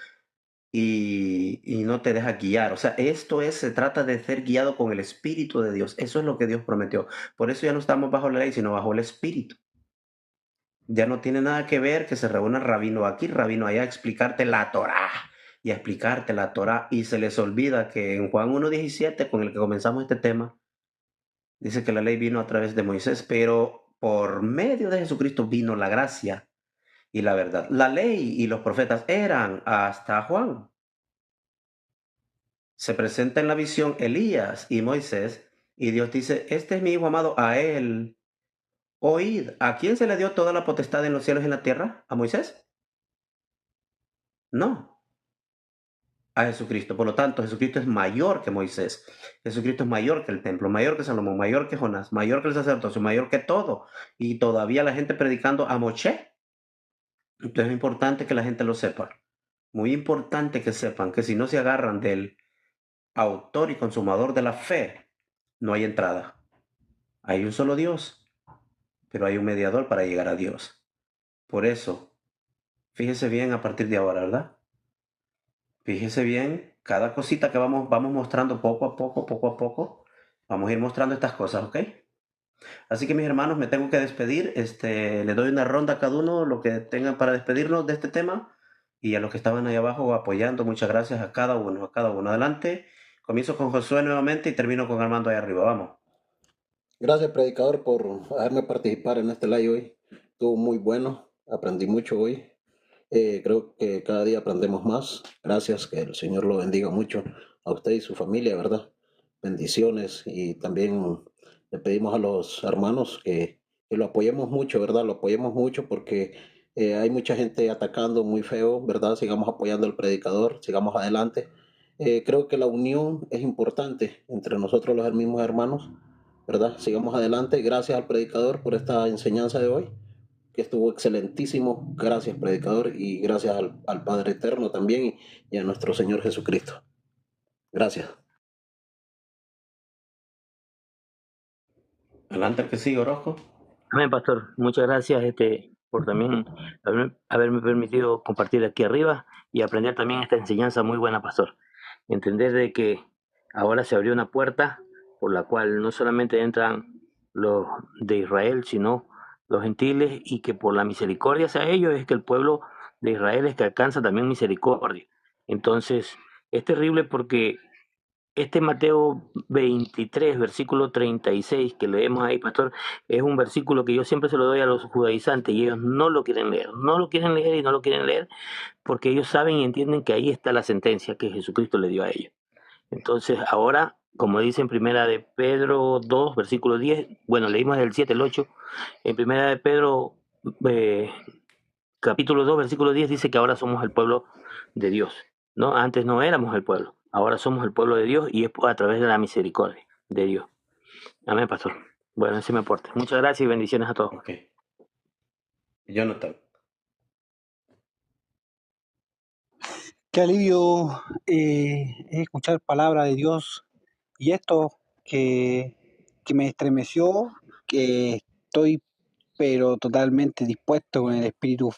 y no te deja guiar. O sea, se trata de ser guiado con el Espíritu de Dios. Eso es lo que Dios prometió. Por eso ya no estamos bajo la ley, sino bajo el Espíritu. Ya no tiene nada que ver que se reúna rabino aquí, rabino allá, a explicarte la Torá y a explicarte la Torá. Y se les olvida que en Juan 1:17, con el que comenzamos este tema, dice que la ley vino a través de Moisés, pero por medio de Jesucristo vino la gracia y la verdad. La ley y los profetas eran hasta Juan. Se presenta en la visión Elías y Moisés, y Dios dice, este es mi hijo amado, a él oíd. ¿A quién se le dio toda la potestad en los cielos y en la tierra? ¿A Moisés? No, a Jesucristo. Por lo tanto, Jesucristo es mayor que Moisés. Jesucristo es mayor que el templo, mayor que Salomón, mayor que Jonás, mayor que el sacerdocio, mayor que todo. Y todavía la gente predicando a Moshe. Entonces es importante que la gente lo sepa. Muy importante que sepan que si no se agarran del autor y consumador de la fe, no hay entrada. Hay un solo Dios, pero hay un mediador para llegar a Dios. Por eso, fíjese bien a partir de ahora, ¿verdad? Fíjese bien, cada cosita que vamos mostrando poco a poco, vamos a ir mostrando estas cosas, ¿ok? Así que mis hermanos, me tengo que despedir. Le doy una ronda a cada uno, lo que tengan para despedirnos de este tema. Y a los que estaban ahí abajo apoyando, muchas gracias a cada uno, Adelante, comienzo con Josué nuevamente y termino con Armando ahí arriba, vamos. Gracias, predicador, por dejarme participar en este live hoy. Estuvo muy bueno, aprendí mucho hoy. Creo que cada día aprendemos más. Gracias, que el Señor lo bendiga mucho a usted y su familia, ¿verdad? Bendiciones, y también le pedimos a los hermanos que lo apoyemos mucho, ¿verdad? Lo apoyemos mucho porque hay mucha gente atacando muy feo, ¿verdad? Sigamos apoyando al predicador, sigamos adelante. Creo que la unión es importante entre nosotros los mismos hermanos, ¿verdad? Sigamos adelante. Gracias al predicador por esta enseñanza de hoy, que estuvo excelentísimo. Gracias, predicador, y gracias al Padre Eterno también y a nuestro Señor Jesucristo. Gracias. Adelante, el que sigue, Orozco. Amén, pastor. Muchas gracias por también haberme permitido compartir aquí arriba y aprender también esta enseñanza muy buena, pastor. Entender de que ahora se abrió una puerta por la cual no solamente entran los de Israel, sino los gentiles, y que por la misericordia hacia ellos es que el pueblo de Israel es que alcanza también misericordia. Entonces, es terrible porque Mateo 23, versículo 36, que leemos ahí, pastor, es un versículo que yo siempre se lo doy a los judaizantes y ellos no lo quieren leer, no lo quieren leer y no lo quieren leer porque ellos saben y entienden que ahí está la sentencia que Jesucristo le dio a ellos. Entonces, ahora, como dice en primera de Pedro 2, versículo 10, bueno, leímos del 7 al 8, en primera de Pedro, capítulo 2, versículo 10, dice que ahora somos el pueblo de Dios, ¿no? Antes no éramos el pueblo, ahora somos el pueblo de Dios y es a través de la misericordia de Dios. Amén, pastor. Bueno, ese me aporte. Muchas gracias y bendiciones a todos. Ok. Jonathan. Qué alivio escuchar palabra de Dios y esto que me estremeció, que estoy pero totalmente dispuesto con el espíritu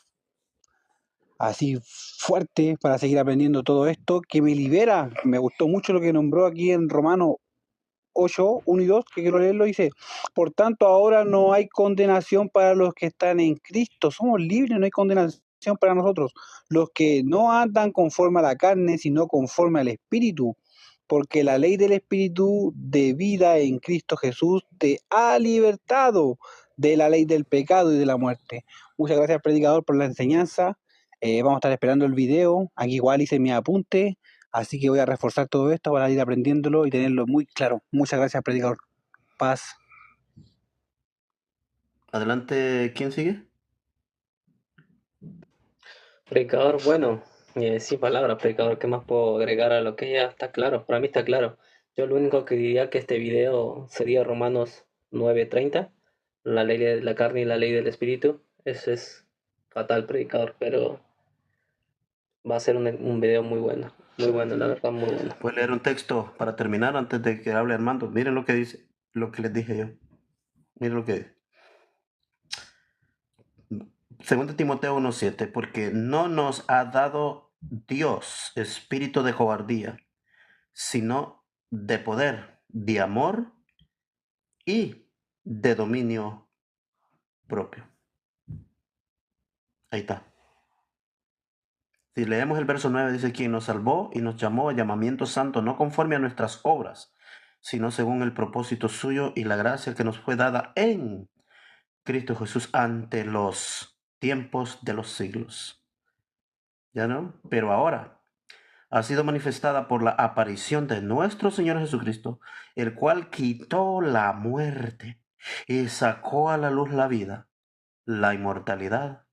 así fuerte para seguir aprendiendo todo esto, que me libera. Me gustó mucho lo que nombró aquí en Romanos 8, 1 y 2, que quiero leerlo, dice: por tanto ahora no hay condenación para los que están en Cristo, somos libres, no hay condenación para nosotros, los que no andan conforme a la carne, sino conforme al Espíritu, porque la ley del Espíritu de vida en Cristo Jesús te ha libertado de la ley del pecado y de la muerte. Muchas gracias, predicador, por la enseñanza. Vamos a estar esperando el video. Aquí igual hice mi apunte, así que voy a reforzar todo esto para ir aprendiéndolo y tenerlo muy claro. Muchas gracias, predicador. Paz. Adelante, ¿quién sigue? Predicador, bueno, sin palabras, predicador, ¿qué más puedo agregar a lo que ya está claro? Para mí está claro. Yo lo único que diría que este video sería Romanos 9:30, la ley de la carne y la ley del espíritu. Eso es fatal, predicador, pero va a ser un video muy bueno, la verdad, muy bueno. Voy a leer un texto para terminar antes de que hable Armando. Miren lo que dice, lo que les dije yo. Miren lo que dice. 2 Timoteo 1:7, porque no nos ha dado Dios espíritu de cobardía, sino de poder, de amor y de dominio propio. Ahí está. Si leemos el verso 9, dice: quien nos salvó y nos llamó a llamamiento santo, no conforme a nuestras obras, sino según el propósito suyo y la gracia que nos fue dada en Cristo Jesús ante los tiempos de los siglos. ¿Ya no? Pero ahora ha sido manifestada por la aparición de nuestro Señor Jesucristo, el cual quitó la muerte y sacó a la luz la vida, la inmortalidad,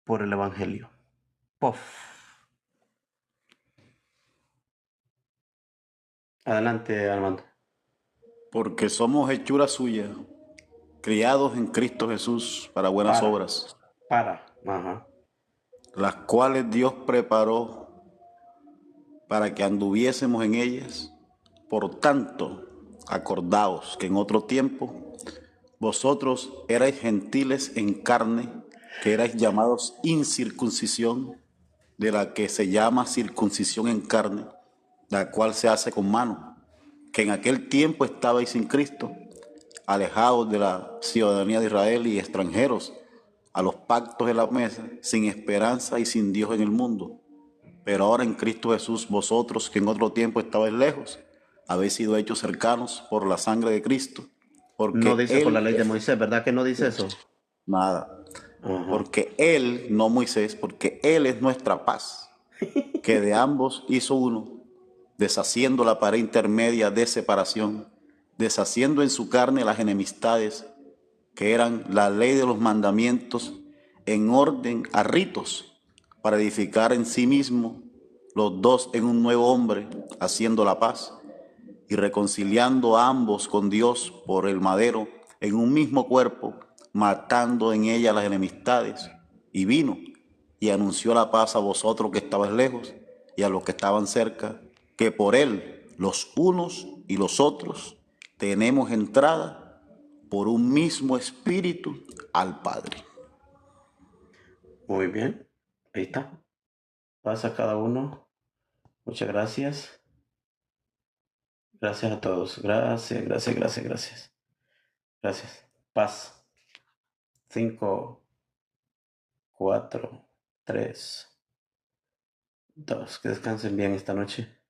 por el Evangelio. ¡Pof! Adelante, Armando. Porque somos hechura suya, criados en Cristo Jesús para buenas obras, Ajá. las cuales Dios preparó para que anduviésemos en ellas. Por tanto, acordaos que en otro tiempo vosotros erais gentiles en carne, que erais llamados incircuncisión, de la que se llama circuncisión en carne, la cual se hace con mano, que en aquel tiempo estabais sin Cristo, alejados de la ciudadanía de Israel y extranjeros a los pactos de la promesa, sin esperanza y sin Dios en el mundo. Pero ahora en Cristo Jesús, vosotros que en otro tiempo estabais lejos, habéis sido hechos cercanos por la sangre de Cristo. Porque no dice él, por la ley de Moisés, ¿verdad que no dice eso? Nada. Ajá. Porque Él, no Moisés, porque Él es nuestra paz, que de ambos hizo uno, deshaciendo la pared intermedia de separación, deshaciendo en su carne las enemistades, que eran la ley de los mandamientos, en orden a ritos, para edificar en sí mismo los dos en un nuevo hombre, haciendo la paz y reconciliando a ambos con Dios por el madero en un mismo cuerpo, matando en ella las enemistades. Y vino y anunció la paz a vosotros que estabais lejos y a los que estaban cerca, que por él los unos y los otros tenemos entrada por un mismo espíritu al Padre. Muy bien, ahí está. Paz a cada uno. Muchas gracias. Gracias a todos. Gracias, gracias, gracias, gracias. Gracias. Paz. 5, 4, 3, 2. Que descansen bien esta noche.